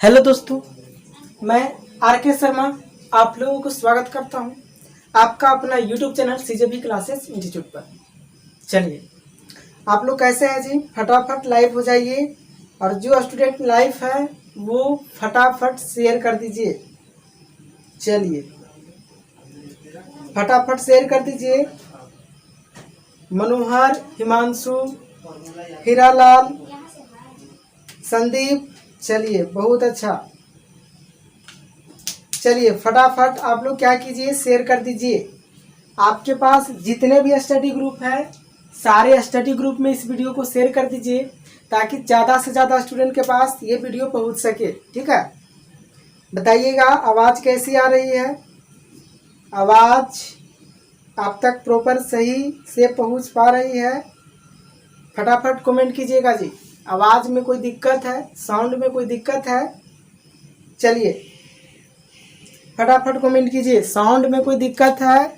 Hello दोस्तों, मैं R K. Sharma आप लोगों को स्वागत करता हूं आपका अपना यूट्यूब चैनल सीजेबी क्लासेस इंस्टीट्यूट पर। चलिए, आप लोग कैसे हैं जी? फटाफट लाइव हो जाइए और जो स्टूडेंट लाइव है वो फटाफट शेयर कर दीजिए। चलिए, फटाफट शेयर कर दीजिए। मनोहर, हिमांशु, हीरालाल, संदीप, चलिए बहुत अच्छा। चलिए फटाफट आप लोग क्या कीजिए, शेयर कर दीजिए। आपके पास जितने भी स्टडी ग्रुप है सारे स्टडी ग्रुप में इस वीडियो को शेयर कर दीजिए ताकि ज़्यादा से ज़्यादा स्टूडेंट के पास ये वीडियो पहुंच सके। ठीक है, बताइएगा आवाज़ कैसी आ रही है? आवाज़ आप तक प्रॉपर सही से पहुंच पा रही है? फटाफट कमेंट कीजिएगा जी। आवाज़ में कोई दिक्कत है, साउंड में कोई दिक्कत है? चलिए फटाफट कमेंट कीजिए, साउंड में कोई दिक्कत है?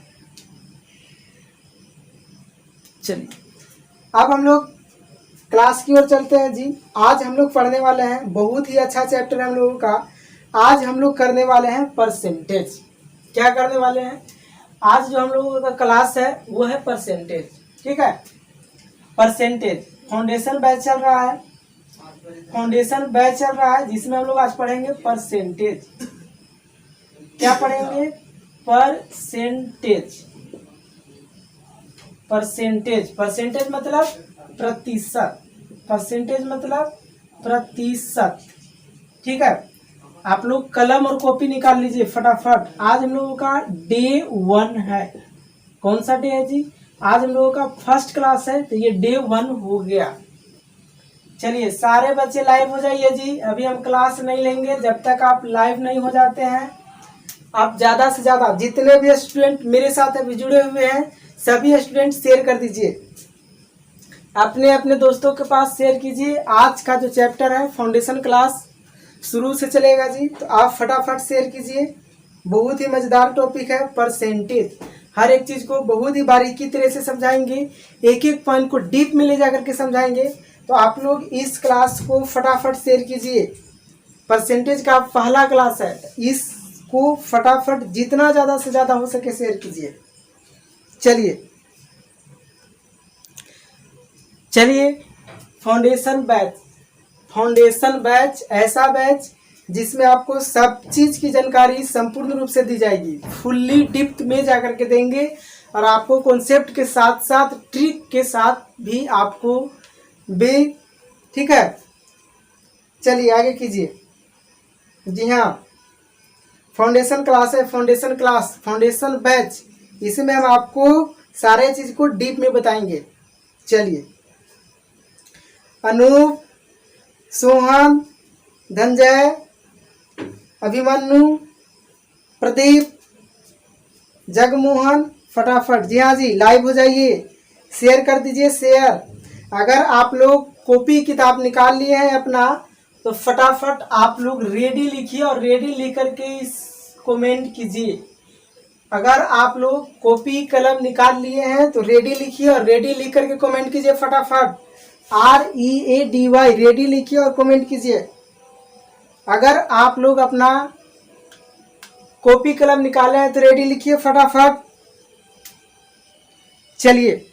चलिए अब हम लोग क्लास की ओर चलते हैं जी। आज हम लोग पढ़ने वाले हैं, बहुत ही अच्छा चैप्टर है हम लोगों का। आज हम लोग करने वाले हैं परसेंटेज। क्या करने वाले हैं? आज जो हम लोगों का क्लास है वो है परसेंटेज। ठीक है, परसेंटेज फाउंडेशन बैच चल रहा है। फाउंडेशन बैच चल रहा है जिसमें हम लोग आज पढ़ेंगे परसेंटेज। क्या पढ़ेंगे? परसेंटेज। परसेंटेज, परसेंटेज मतलब प्रतिशत। परसेंटेज मतलब प्रतिशत। ठीक है, आप लोग कलम और कॉपी निकाल लीजिए फटाफट। आज हम लोगों का डे 1 है। कौन सा डे है जी? आज हम लोगों का फर्स्ट क्लास है, तो ये डे 1 हो गया। चलिए सारे बच्चे लाइव हो जाइए जी। अभी हम क्लास नहीं लेंगे जब तक आप लाइव नहीं हो जाते हैं। आप ज़्यादा से ज़्यादा जितने भी स्टूडेंट मेरे साथ अभी जुड़े हुए हैं सभी स्टूडेंट शेयर कर दीजिए, अपने अपने दोस्तों के पास शेयर कीजिए। आज का जो चैप्टर है फाउंडेशन क्लास शुरू से चलेगा जी, तो आप फटाफट शेयर कीजिए। बहुत ही मज़ेदार टॉपिक है परसेंटेज। हर एक चीज़ को बहुत ही बारीकी तरह से समझाएंगे, एक एक पॉइंट को डीप में ले जाकर के समझाएंगे। तो आप लोग इस क्लास को फटाफट शेयर कीजिए। परसेंटेज का पहला क्लास है, इसको फटाफट जितना ज़्यादा से ज़्यादा हो सके शेयर कीजिए। चलिए फाउंडेशन बैच। फाउंडेशन बैच ऐसा बैच जिसमें आपको सब चीज़ की जानकारी संपूर्ण रूप से दी जाएगी। फुल्ली डिप्थ में जाकर के देंगे और आपको कॉन्सेप्ट के साथ साथ ट्रिक के साथ भी आपको भी। ठीक है, चलिए आगे कीजिए। जी हाँ, फाउंडेशन क्लास है, फाउंडेशन क्लास, फाउंडेशन बैच। इसमें हम आपको सारे चीज़ को डीप में बताएंगे। चलिए, अनूप, सोहन, धनंजय, अभिमन्यु, प्रदीप, जगमोहन, फटाफट जी हाँ जी लाइव हो जाइए, शेयर कर दीजिए शेयर। अगर आप लोग कॉपी किताब निकाल लिए हैं अपना तो फटाफट आप लोग रेडी लिखिए और रेडी लिख करके इस कमेंट कीजिए। अगर आप लोग कॉपी कलम निकाल लिए हैं तो रेडी लिखिए और रेडी लिख करके कमेंट कीजिए फटाफट। READY रेडी लिखिए और कमेंट कीजिए। अगर आप लोग अपना कॉपी कलम निकाले हैं तो रेडी लिखिए फटाफट। चलिए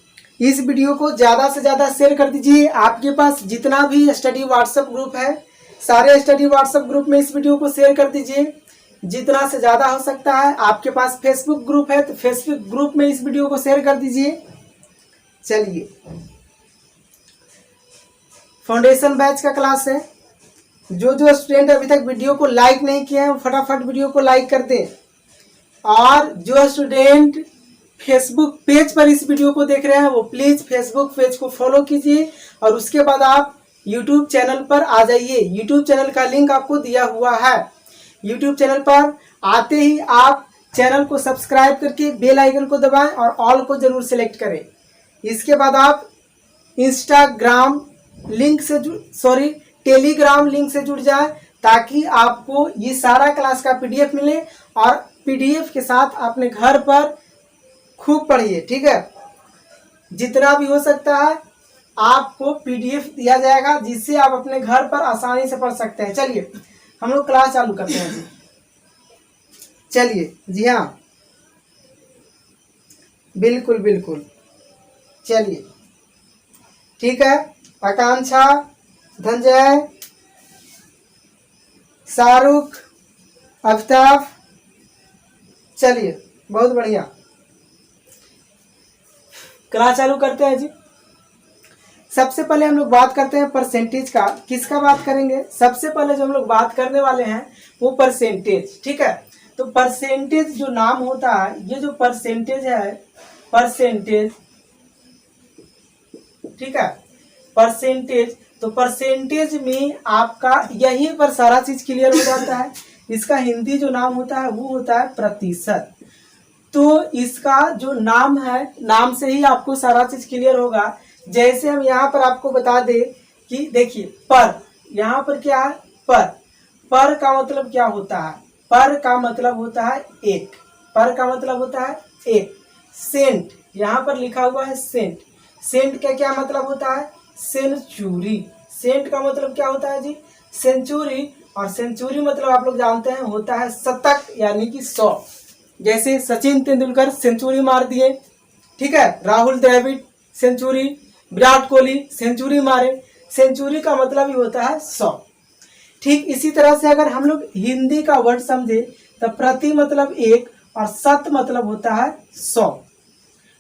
इस वीडियो को ज़्यादा से ज़्यादा शेयर कर दीजिए। आपके पास जितना भी स्टडी व्हाट्सएप ग्रुप है सारे स्टडी व्हाट्सएप ग्रुप में इस वीडियो को शेयर कर दीजिए जितना से ज़्यादा हो सकता है। आपके पास फेसबुक ग्रुप है तो फेसबुक ग्रुप में इस वीडियो को शेयर कर दीजिए। चलिए, फाउंडेशन बैच का क्लास है। जो जो स्टूडेंट अभी तक वीडियो को लाइक नहीं किए हैं वो फटाफट वीडियो को लाइक कर दें। और जो स्टूडेंट फेसबुक पेज पर इस वीडियो को देख रहे हैं वो प्लीज़ फेसबुक पेज को फॉलो कीजिए और उसके बाद आप यूट्यूब चैनल पर आ जाइए। यूट्यूब चैनल का लिंक आपको दिया हुआ है। यूट्यूब चैनल पर आते ही आप चैनल को सब्सक्राइब करके बेल आइकन को दबाएं और ऑल को जरूर सेलेक्ट करें। इसके बाद आप इंस्टाग्राम लिंक से टेलीग्राम लिंक से जुड़ जाए ताकि आपको ये सारा क्लास का PDF मिले और PDF के साथ अपने घर पर खूब पढ़िए। ठीक है, जितना भी हो सकता है आपको पीडीएफ दिया जाएगा जिससे आप अपने घर पर आसानी से पढ़ सकते हैं। चलिए हम लोग क्लास चालू करते हैं जी। चलिए जी हाँ, बिल्कुल बिल्कुल, चलिए ठीक है। आकांक्षा, धनंजय, शाहरुख, अफ्ताब, चलिए बहुत बढ़िया, क्लास चालू करते हैं जी। सबसे पहले हम लोग बात करते हैं परसेंटेज का। किसका बात करेंगे? सबसे पहले जो हम लोग बात करने वाले हैं वो परसेंटेज, ठीक है। तो परसेंटेज जो नाम होता है, ये जो परसेंटेज है, परसेंटेज, ठीक है, परसेंटेज, तो परसेंटेज में आपका यहीं पर सारा चीज क्लियर हो जाता है। इसका हिंदी जो नाम होता है वो होता है प्रतिशत। तो इसका जो नाम है, नाम से ही आपको सारा चीज क्लियर होगा। जैसे हम यहाँ पर आपको बता दे कि देखिए पर, यहाँ पर क्या है? पर का मतलब क्या होता है? पर का मतलब होता है एक, पर का मतलब होता है एक। सेंट, यहाँ पर लिखा हुआ है सेंट, सेंट का क्या मतलब होता है? सेंचुरी। सेंट का मतलब क्या होता है जी? सेंचुरी। और सेंचुरी मतलब आप लोग जानते हैं होता है शतक, यानी कि 100। जैसे सचिन तेंदुलकर सेंचुरी मार दिए, ठीक है, राहुल द्रविड़ सेंचुरी, विराट कोहली सेंचुरी मारे। सेंचुरी का मतलब ही होता है 100। ठीक इसी तरह से अगर हम लोग हिंदी का वर्ड समझे तो प्रति मतलब एक और शत मतलब होता है 100।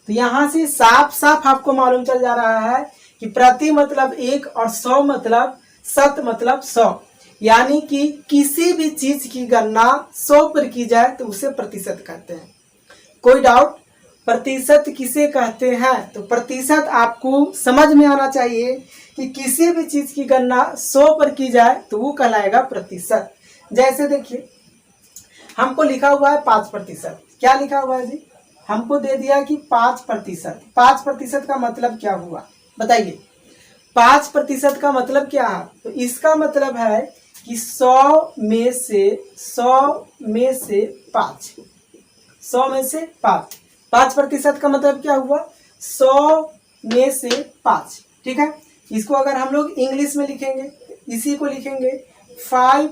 तो यहां से साफ साफ आपको मालूम चल जा रहा है कि प्रति मतलब एक और 100 मतलब शत मतलब 100। यानी कि किसी भी चीज की गणना 100 पर की जाए तो उसे प्रतिशत कहते हैं। कोई डाउट? प्रतिशत किसे कहते हैं? तो प्रतिशत आपको समझ में आना चाहिए कि किसी भी चीज की गणना 100 पर की जाए तो वो कहलाएगा प्रतिशत। जैसे देखिए हमको लिखा हुआ है 5%। क्या लिखा हुआ है जी? हमको दे दिया कि 5%। 5% का मतलब क्या हुआ बताइए? 5% का मतलब क्या है? तो इसका मतलब है कि 100 में से 5, 100 में से 5, 5% का मतलब क्या हुआ? 100 में से 5, ठीक है। इसको अगर हम लोग इंग्लिश में लिखेंगे, इसी को लिखेंगे 5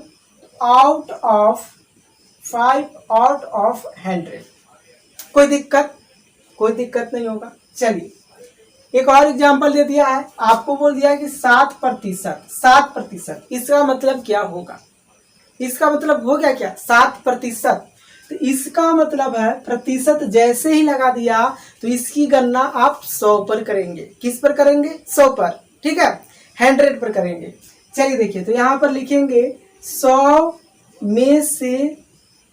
आउट ऑफ 100। कोई दिक्कत? कोई दिक्कत नहीं होगा। चलिए एक और एग्जांपल दे दिया है, आपको बोल दिया कि 7%। 7%, इसका मतलब क्या होगा? इसका मतलब हो गया क्या? 7%। तो इसका मतलब है प्रतिशत जैसे ही लगा दिया तो इसकी गणना आप 100 पर करेंगे। किस पर करेंगे? 100 पर, ठीक है, 100 पर करेंगे। चलिए देखिए, तो यहाँ पर लिखेंगे 100 में से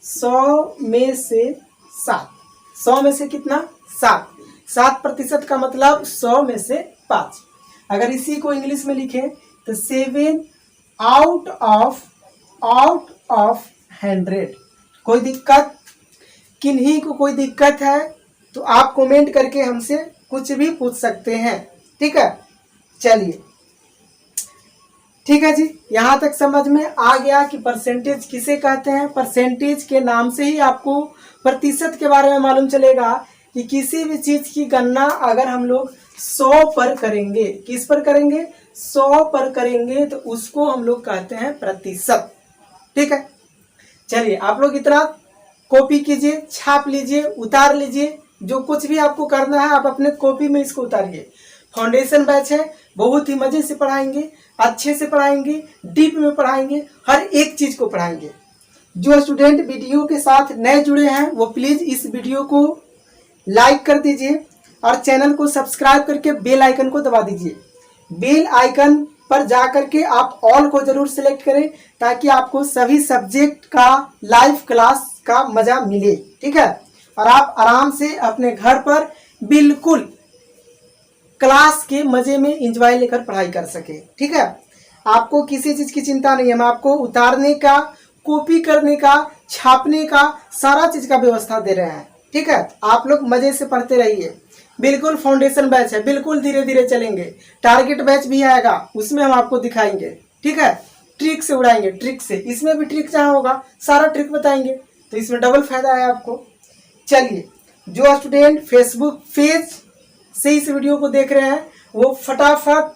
7। 100 में से कितना? 7। 7% का मतलब 100 में से 5। अगर इसी को इंग्लिश में लिखें तो 7 आउट ऑफ 100। कोई दिक्कत? किन्हीं को कोई दिक्कत है तो आप कमेंट करके हमसे कुछ भी पूछ सकते हैं, ठीक है। चलिए ठीक है जी, यहां तक समझ में आ गया कि परसेंटेज किसे कहते हैं। परसेंटेज के नाम से ही आपको प्रतिशत के बारे में मालूम चलेगा कि किसी भी चीज की गणना अगर हम लोग 100 पर करेंगे, किस पर करेंगे? 100 पर करेंगे तो उसको हम लोग कहते हैं प्रतिशत, ठीक है। चलिए आप लोग इतना कॉपी कीजिए, छाप लीजिए, उतार लीजिए। जो कुछ भी आपको करना है आप अपने कॉपी में इसको उतारिए। फाउंडेशन बैच है, बहुत ही मजे से पढ़ाएंगे, अच्छे से पढ़ाएंगे, डीप में पढ़ाएंगे, हर एक चीज को पढ़ाएंगे। जो स्टूडेंट वीडियो के साथ नए जुड़े हैं वो प्लीज इस वीडियो को लाइक कर दीजिए और चैनल को सब्सक्राइब करके बेल आइकन को दबा दीजिए। बेल आइकन पर जाकर के आप ऑल को जरूर सिलेक्ट करें ताकि आपको सभी सब्जेक्ट का लाइव क्लास का मजा मिले, ठीक है। और आप आराम से अपने घर पर बिल्कुल क्लास के मजे में एंजॉय लेकर पढ़ाई कर सके, ठीक है। आपको किसी चीज की चिंता नहीं है, हम आपको उतारने का, कॉपी करने का, छापने का सारा चीज का व्यवस्था दे रहे हैं, ठीक है। आप लोग मजे से पढ़ते रहिए। बिल्कुल फाउंडेशन बैच है, बिल्कुल धीरे धीरे चलेंगे। टारगेट बैच भी आएगा, उसमें हम आपको दिखाएंगे, ठीक है। ट्रिक से उड़ाएंगे, ट्रिक से। इसमें भी ट्रिक जहाँ होगा सारा ट्रिक बताएंगे, तो इसमें डबल फायदा है आपको। चलिए जो स्टूडेंट फेसबुक पेज से इस वीडियो को देख रहे हैं वो फटाफट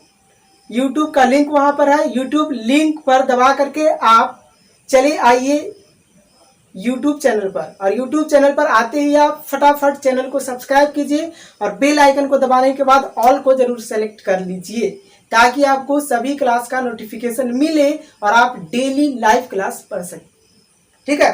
यूट्यूब का लिंक वहां पर है, यूट्यूब लिंक पर दबा करके आप चले आइए यूट्यूब चैनल पर, और यूट्यूब चैनल पर आते ही आप फटाफट चैनल को सब्सक्राइब कीजिए और बेल आइकन को दबाने के बाद ऑल को जरूर सेलेक्ट कर लीजिए, ताकि आपको सभी क्लास का नोटिफिकेशन मिले और आप डेली लाइव क्लास पढ़ सकें। ठीक है,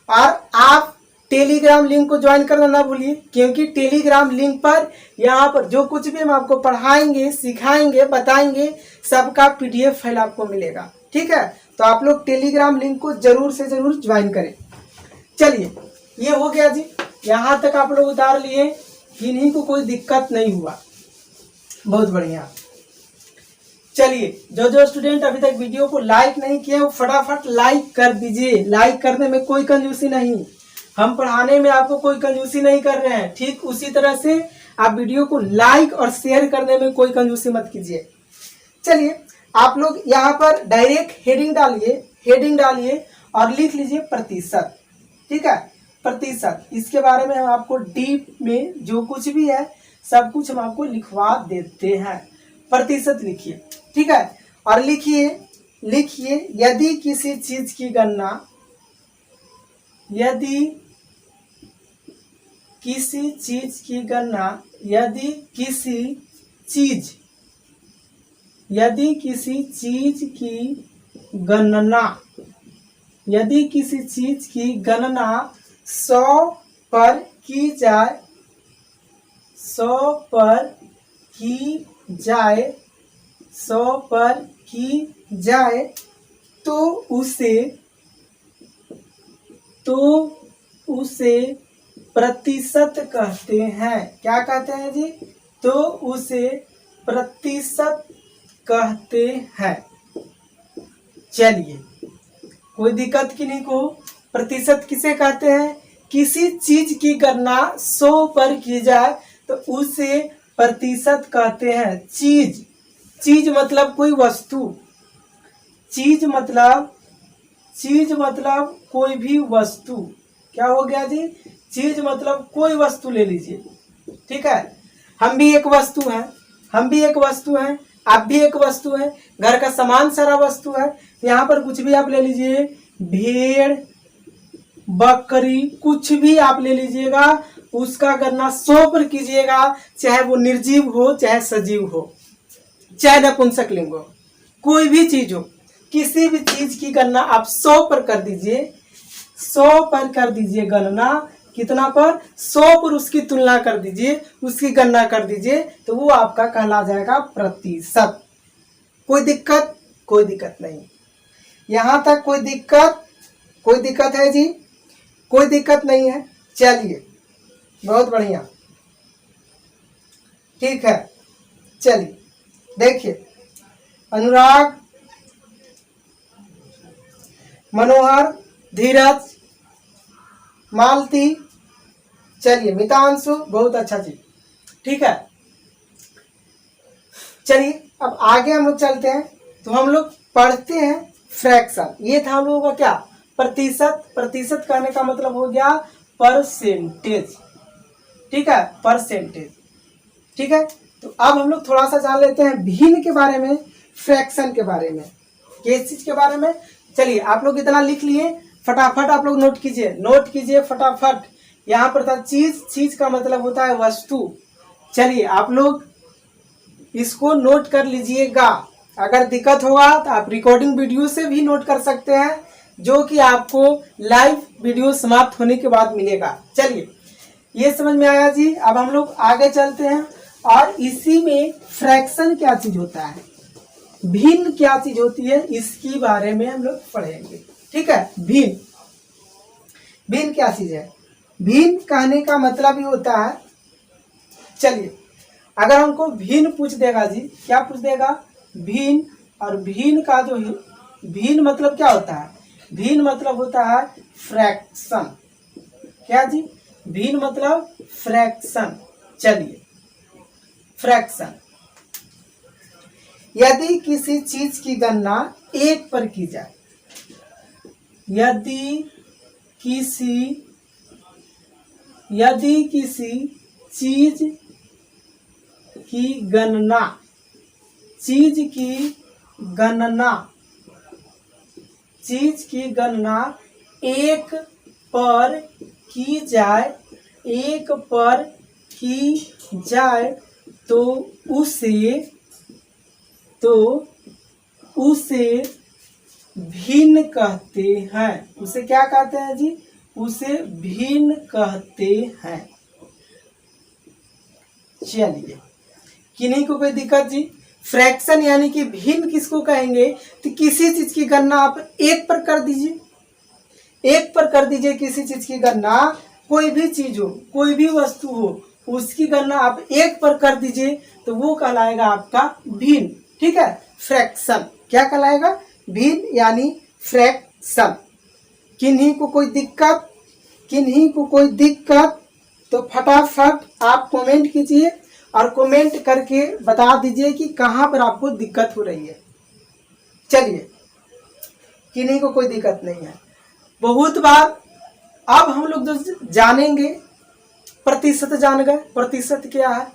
और आप टेलीग्राम लिंक को ज्वाइन करना ना भूलिए, क्योंकि टेलीग्राम लिंक पर यहाँ पर जो कुछ भी हम आपको पढ़ाएंगे, सिखाएंगे, बताएंगे, सबका पीडीएफ फाइल आपको मिलेगा। ठीक है, तो आप लोग टेलीग्राम लिंक को जरूर से जरूर ज्वाइन करें। चलिए, ये हो गया जी, यहाँ तक आप लोग उतार लिए, इन्हीं को कोई दिक्कत नहीं हुआ, बहुत बढ़िया। चलिए, जो जो स्टूडेंट अभी तक वीडियो को लाइक नहीं किए वो फटाफट लाइक कर दीजिए। लाइक करने में कोई कंजूसी नहीं, हम पढ़ाने में आपको कोई कंजूसी नहीं कर रहे हैं। ठीक उसी तरह से आप वीडियो को लाइक और शेयर करने में कोई कंजूसी मत कीजिए। चलिए, आप लोग यहाँ पर डायरेक्ट हेडिंग डालिए और लिख लीजिए प्रतिशत। ठीक है, प्रतिशत, इसके बारे में हम आपको डीप में जो कुछ भी है सब कुछ हम आपको लिखवा देते हैं। प्रतिशत लिखिए। ठीक है, और लिखिए यदि किसी चीज की गणना, यदि किसी चीज की गणना, यदि किसी चीज की गणना 100 पर की जाए, 100 पर की जाए तो उसे प्रतिशत कहते हैं। क्या कहते हैं जी? तो उसे प्रतिशत कहते हैं। चलिए, कोई दिक्कत की नहीं को। प्रतिशत किसे कहते हैं? किसी चीज की गणना 100 पर की जाए तो उसे प्रतिशत कहते हैं। चीज मतलब कोई वस्तु, चीज मतलब कोई भी वस्तु। क्या हो गया जी? चीज मतलब कोई वस्तु ले लीजिए। ठीक है, हम भी एक वस्तु हैं, आप भी एक वस्तु है, घर का सामान सारा वस्तु है। यहाँ पर कुछ भी आप ले लीजिए, भेड़, बकरी, कुछ भी आप ले लीजिएगा, उसका गणना 100 पर कीजिएगा, चाहे वो निर्जीव हो, चाहे सजीव हो, चाहे नपुंसक लिंग हो, कोई भी चीज हो, किसी भी चीज की गणना आप 100 पर कर दीजिए। 100 पर कर दीजिए गणना। कितना पर? 100 पर उसकी तुलना कर दीजिए, उसकी गणना कर दीजिए, तो वो आपका कहला जाएगा प्रतिशत। कोई दिक्कत नहीं। यहां तक कोई दिक्कत है जी? कोई दिक्कत नहीं है। चलिए, बहुत बढ़िया। ठीक है, चलिए देखिए, अनुराग, मनोहर, धीरज, मालती, चलिए मितांशु, बहुत अच्छा जी। ठीक है, चलिए अब आगे हम लोग चलते हैं। तो हम लोग पढ़ते हैं फ्रैक्शन। ये था हम लोगों का क्या? प्रतिशत। प्रतिशत कहने का मतलब हो गया परसेंटेज। ठीक है, परसेंटेज। ठीक है, तो अब हम लोग थोड़ा सा जान लेते हैं भिन्न के बारे में, फ्रैक्शन के बारे में, किस चीज के बारे में। चलिए, आप लोग इतना लिख लिए, फटाफट आप लोग नोट कीजिए फटाफट। यहाँ पर था चीज का मतलब होता है वस्तु। चलिए, आप लोग इसको नोट कर लीजिएगा। अगर दिक्कत होगा तो आप रिकॉर्डिंग वीडियो से भी नोट कर सकते हैं, जो कि आपको लाइव वीडियो समाप्त होने के बाद मिलेगा। चलिए, ये समझ में आया जी। अब हम लोग आगे चलते हैं, और इसी में फ्रैक्शन क्या चीज होता है, भिन्न क्या चीज होती है, इसके बारे में हम लोग पढ़ेंगे। ठीक है, भिन्न क्या चीज है? भिन्न कहने का मतलब ही होता है, चलिए अगर हमको भिन्न पूछ देगा जी, क्या पूछ देगा? भिन्न। और भिन्न का जो भिन्न मतलब क्या होता है? भिन्न मतलब होता है फ्रैक्शन। क्या जी? भिन्न मतलब फ्रैक्शन। चलिए, फ्रैक्शन, यदि किसी चीज की गणना 1 पर की जाए, यदि किसी चीज की गणना, चीज की गणना, चीज की गणना एक पर की जाए, एक पर की जाए तो उसे भिन्न कहते हैं। उसे क्या कहते हैं जी? उसे भिन्न कहते हैं। चलिए, किन्हीं को कोई दिक्कत जी? फ्रैक्शन यानी कि भिन्न किसको कहेंगे? तो किसी चीज की गणना आप एक पर कर दीजिए, एक पर कर दीजिए किसी चीज की गणना, कोई भी चीज हो, कोई भी वस्तु हो, उसकी गणना आप एक पर कर दीजिए तो वो कहलाएगा आपका भिन्न। ठीक है, फ्रैक्शन क्या कहलाएगा? भिन्न यानी फ्रैक्शन। किन्हीं को कोई दिक्कत? किन्हीं को कोई दिक्कत तो फटाफट आप कमेंट कीजिए और कमेंट करके बता दीजिए कि कहाँ पर आपको दिक्कत हो रही है। चलिए, किन्हीं को कोई दिक्कत नहीं है। बहुत बार अब हम लोग जो जानेंगे, प्रतिशत जान गए, प्रतिशत क्या है,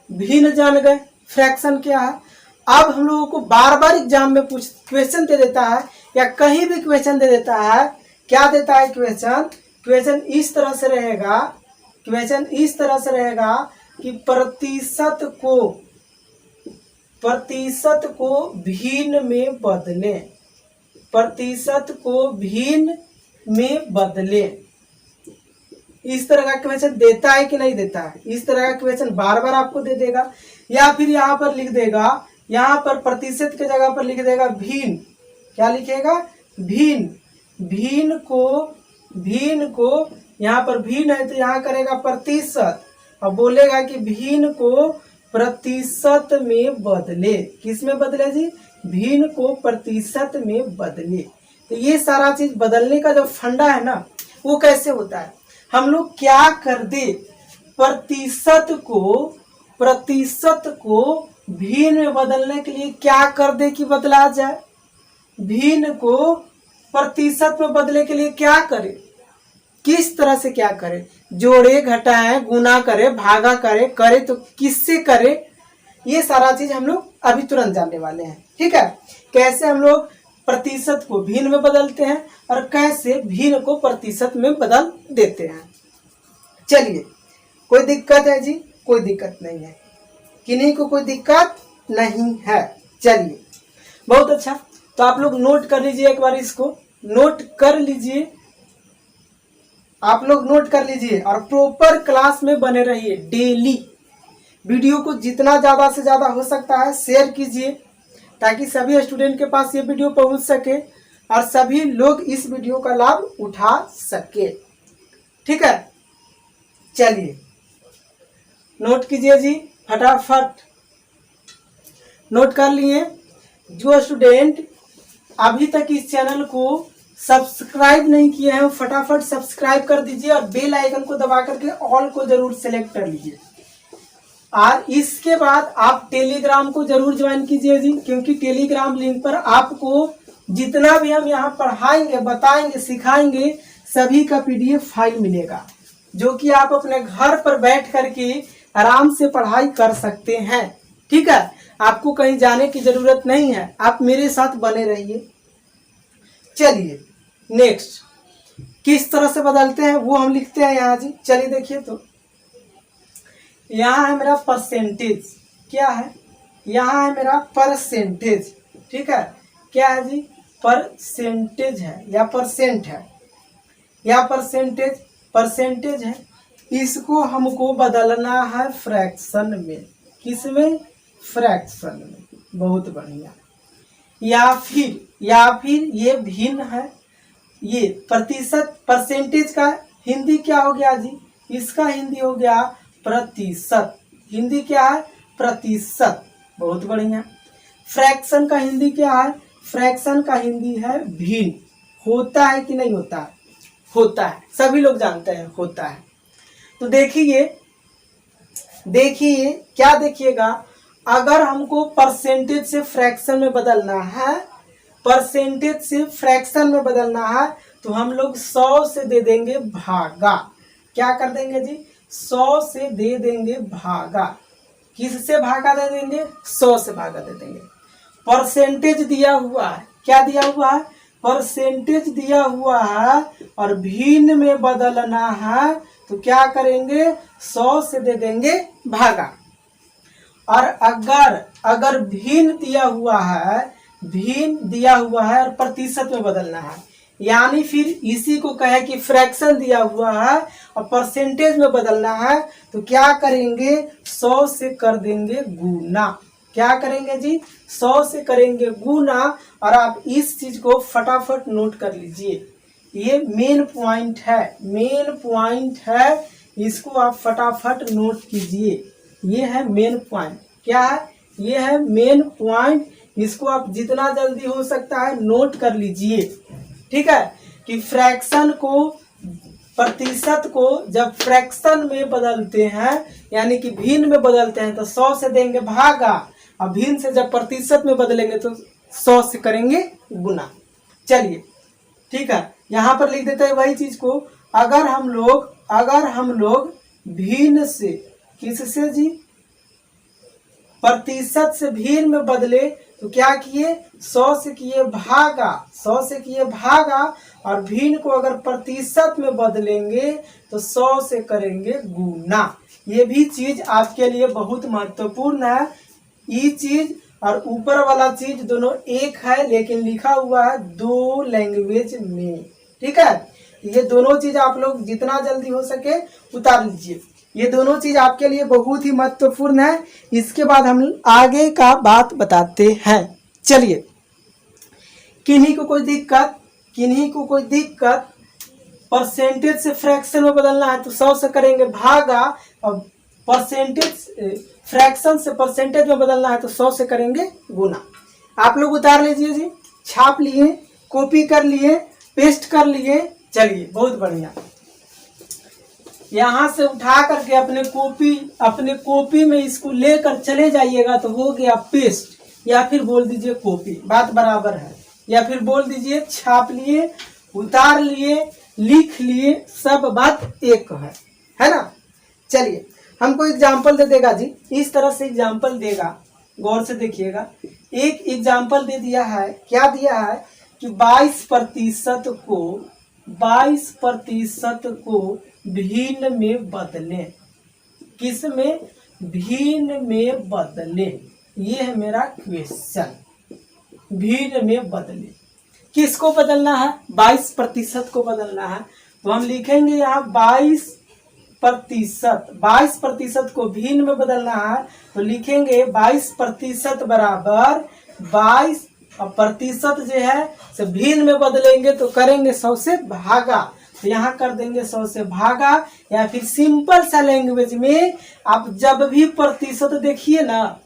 भिन्न जान गए, फ्रैक्शन क्या है। अब हम लोगों को बार बार एग्जाम में क्वेश्चन दे देता है या कहीं भी क्वेश्चन दे देता है। क्या देता है क्वेश्चन? क्वेश्चन इस तरह से रहेगा, क्वेश्चन इस तरह से रहेगा कि प्रतिशत को भिन्न में बदले, प्रतिशत को भिन्न में बदले। इस तरह का क्वेश्चन देता है कि नहीं देता है? इस तरह का क्वेश्चन बार बार आपको दे देगा। या फिर यहाँ पर लिख देगा, यहाँ पर प्रतिशत की जगह पर लिख देगा भिन्न। क्या लिखेगा? भिन्न। भिन्न को यहाँ पर भिन्न है तो यहाँ करेगा प्रतिशत और बोलेगा कि भिन्न को प्रतिशत में बदले। किस में बदले जी? भिन्न को प्रतिशत में बदले। तो ये सारा चीज बदलने का जो फंडा है ना, वो कैसे होता है? हम लोग क्या कर दे, प्रतिशत को भिन्न में बदलने के लिए क्या कर दे कि बदला जाए? भिन्न को प्रतिशत में बदलने के लिए क्या करे, किस तरह से क्या करे? जोड़े, घटाए, गुना करे, भागा करे तो किससे करे? ये सारा चीज हम लोग अभी तुरंत जानने वाले हैं। ठीक है, कैसे हम लोग प्रतिशत को भिन्न में बदलते हैं और कैसे भिन्न को प्रतिशत में बदल देते हैं। चलिए, कोई दिक्कत है जी? कोई दिक्कत नहीं है। किन्हीं को कोई दिक्कत नहीं है। चलिए, बहुत अच्छा। तो आप लोग नोट कर लीजिए, एक बार इसको नोट कर लीजिए, आप लोग नोट कर लीजिए और प्रॉपर क्लास में बने रहिए। डेली वीडियो को जितना ज़्यादा से ज़्यादा हो सकता है शेयर कीजिए ताकि सभी स्टूडेंट के पास ये वीडियो पहुंच सके और सभी लोग इस वीडियो का लाभ उठा सके। ठीक है, चलिए नोट कीजिए जी, फटाफट नोट कर लिए। जो स्टूडेंट अभी तक इस चैनल को सब्सक्राइब नहीं किए हैं फटाफट सब्सक्राइब कर दीजिए और बेल आइकन को दबा करके ऑल को जरूर सेलेक्ट कर लीजिए। और इसके बाद आप टेलीग्राम को जरूर ज्वाइन कीजिए जी, क्योंकि टेलीग्राम लिंक पर आपको जितना भी हम यहाँ पढ़ाएंगे, बताएंगे, सिखाएंगे सभी का पीडीएफ फाइल मिलेगा, जो कि आप अपने घर पर बैठ करके आराम से पढ़ाई कर सकते हैं। ठीक है, आपको कहीं जाने की जरूरत नहीं है, आप मेरे साथ बने रहिए। चलिए नेक्स्ट, किस तरह से बदलते हैं वो हम लिखते हैं यहाँ जी। चलिए देखिए, तो यहाँ है मेरा परसेंटेज। क्या है? यहाँ है मेरा परसेंटेज। ठीक है, क्या है जी? परसेंटेज है या परसेंट है या परसेंटेज है। इसको हमको बदलना है फ्रैक्शन में। किसमें? फ्रैक्शन में। बहुत बढ़िया। या फिर ये भिन्न है, ये प्रतिशत, परसेंटेज का हिंदी क्या हो गया जी? इसका हिंदी हो गया प्रतिशत। हिंदी क्या है? प्रतिशत। बहुत बढ़िया। फ्रैक्शन का हिंदी क्या है? फ्रैक्शन का हिंदी है भिन्न। होता है कि नहीं होता है? होता है, सभी लोग जानते हैं होता है। तो देखिए क्या देखिएगा, अगर हमको परसेंटेज से फ्रैक्शन में बदलना है, परसेंटेज से फ्रैक्शन में बदलना है तो हम लोग 100 से दे देंगे भागा। क्या कर देंगे जी? 100 से दे देंगे भागा। किससे भागा दे देंगे? 100 से भागा दे देंगे। परसेंटेज दिया हुआ है, क्या दिया हुआ है? परसेंटेज दिया हुआ है और भिन्न में बदलना है तो क्या करेंगे? 100 से दे देंगे भागा। और अगर भिन्न दिया हुआ है, भिन्न दिया हुआ है और प्रतिशत में बदलना है, यानी फिर इसी को कहे कि फ्रैक्शन दिया हुआ है और परसेंटेज में बदलना है तो क्या करेंगे? 100 से कर देंगे गुना। क्या करेंगे जी? 100 से करेंगे गुना। और आप इस चीज को फटाफट नोट कर लीजिए, ये मेन पॉइंट है, मेन पॉइंट है, इसको आप फटाफट नोट कीजिए। ये है मेन पॉइंट। क्या है? ये है मेन पॉइंट। इसको आप जितना जल्दी हो सकता है नोट कर लीजिए, ठीक है? कि फ्रैक्शन को, प्रतिशत को जब फ्रैक्शन में बदलते हैं यानी कि भिन्न में बदलते हैं तो 100 से देंगे भागा, और भिन्न से जब प्रतिशत में बदलेंगे तो 100 से करेंगे गुना। चलिए ठीक है, यहाँ पर लिख देते हैं वही चीज को। अगर हम लोग भिन्न से, किससे जी? प्रतिशत से भिन्न में बदले तो क्या किए? 100 से किए भागा, 100 से किए भागा, और भिन्न को अगर प्रतिशत में बदलेंगे तो 100 से करेंगे गुना। ये भी चीज आपके लिए बहुत महत्वपूर्ण है। ये चीज और ऊपर वाला चीज दोनों एक है लेकिन लिखा हुआ है 2 लैंग्वेज में, ठीक है? ये दोनों चीज आप लोग जितना जल्दी हो सके उतार लीजिए। ये दोनों चीज आपके लिए बहुत ही महत्वपूर्ण है। इसके बाद हम आगे का बात बताते हैं। चलिए, किन्हीं को कोई दिक्कत, परसेंटेज से फ्रैक्शन में बदलना है तो 100 से करेंगे भागा, और परसेंटेज फ्रैक्शन से परसेंटेज में बदलना है तो 100 से करेंगे गुना। आप लोग उतार लीजिए जी, छाप लिए, कॉपी कर लिए, पेस्ट कर लिए। चलिए बहुत बढ़िया। यहाँ से उठा करके अपने कॉपी में इसको लेकर चले जाइएगा तो हो गया पेस्ट, या फिर बोल दीजिए कॉपी, बात बराबर है। या फिर बोल दीजिए छाप लिए, उतार लिए, लिख लिए, सब बात एक है ना? चलिए, हमको एग्जाम्पल दे देगा जी, इस तरह से एग्जाम्पल देगा, गौर से देखिएगा। एक एग्जाम्पल दे दिया है, क्या दिया है कि 22% को भिन्न में बदले। किस में? भिन्न में बदले। ये है मेरा क्वेश्चन, भिन्न में बदले। किसको बदलना है? 22% को बदलना है तो हम लिखेंगे यहाँ 22% को भिन्न में बदलना है तो लिखेंगे 22% बराबर 22, और प्रतिशत जो है से भिन्न में बदलेंगे तो करेंगे 100 से भागा, तो यहाँ कर देंगे 100 से भागा। या फिर सिंपल सा लैंग्वेज में आप जब भी प्रतिशत देखिए ना,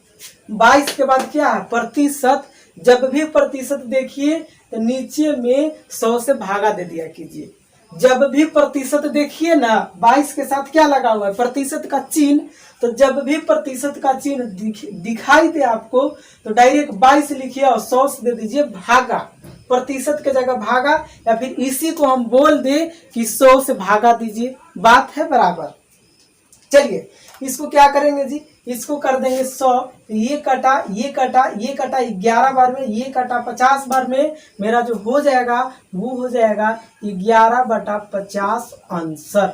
22 के बाद क्या है? प्रतिशत। जब भी प्रतिशत देखिए तो नीचे में 100 से भागा दे दिया कीजिए। जब भी प्रतिशत देखिए ना, 22 के साथ क्या लगा हुआ है? प्रतिशत का चिन्ह। तो जब भी प्रतिशत का चिन्ह दिखाई दे आपको तो डायरेक्ट 22 लिखिए और 100 से दे दीजिए भागा, प्रतिशत के जगह भागा, या फिर इसी को हम बोल दे कि 100 से भागा दीजिए, बात है बराबर। चलिए, इसको क्या करेंगे जी? इसको कर देंगे 100, ये कटा 11 बार में, ये कटा 50 बार में, मेरा जो हो जाएगा वो हो जाएगा 11/50 आंसर।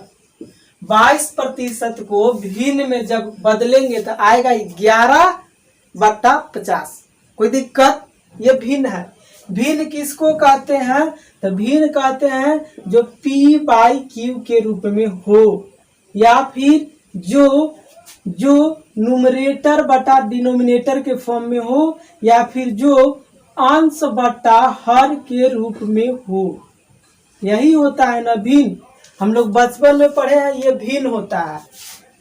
22% को भिन्न में जब बदलेंगे तो आएगा 11/50। कोई दिक्कत? ये भिन्न है। भिन्न किसको कहते हैं? तो भिन्न कहते हैं जो P/Q के रूप में हो, या फिर जो न्यूमरेटर बटा डिनोमिनेटर के फॉर्म में हो, या फिर जो अंश बटा हर के रूप में हो। यही होता है ना भिन्न। हम लोग बचपन में पढ़े हैं, ये भिन्न होता है।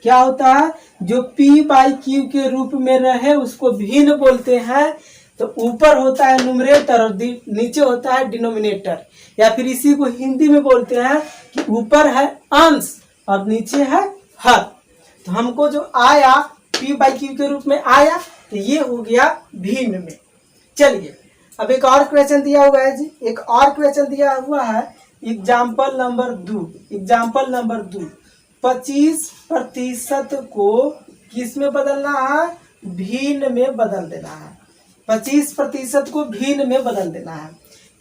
क्या होता है? जो P/Q के रूप में रहे उसको भिन्न बोलते हैं। तो ऊपर होता है न्यूमरेटर और नीचे होता है डिनोमिनेटर, या फिर इसी को हिंदी में बोलते हैं कि ऊपर है अंश और नीचे है हर। तो हमको जो आया P/Q के रूप में आया तो ये हो गया भिन्न में। चलिए, अब एक और क्वेश्चन दिया हुआ है जी, एक और क्वेश्चन दिया हुआ है। एग्जाम्पल नंबर 2, 25% को किस में बदलना है, भिन्न में बदल देना है। 25% को भिन्न में बदल देना है।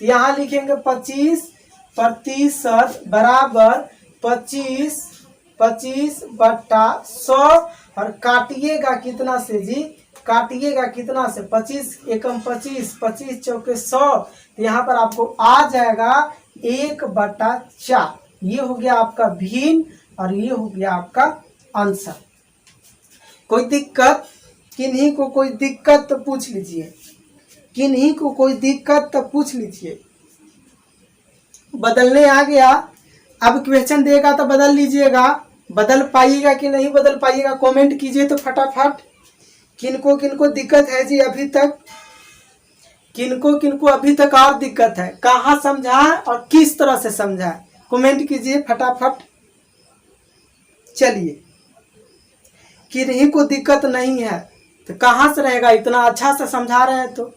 तो यहाँ लिखेंगे 25% बराबर 25/100 और काटिएगा कितना से जी, काटिएगा कितना से, 25 एकम 25, 25 चौके 100। तो यहाँ पर आपको आ जाएगा 1/4। ये हो गया आपका भिन्न और ये हो गया आपका आंसर। कोई दिक्कत, किन्हीं को कोई दिक्कत तो पूछ लीजिए, किन्हीं को कोई दिक्कत तो पूछ लीजिए। बदलने आ गया, अब क्वेश्चन देगा तो बदल लीजिएगा। बदल पाइएगा कि नहीं बदल पाइएगा कमेंट कीजिए तो फटाफट। किनको किनको दिक्कत है जी अभी तक, किनको किनको अभी तक और दिक्कत है, कहाँ समझा और किस तरह से समझा, कमेंट कीजिए फटाफट। चलिए, किन्हीं को दिक्कत नहीं है तो कहाँ से रहेगा, इतना अच्छा से समझा रहे हैं, तो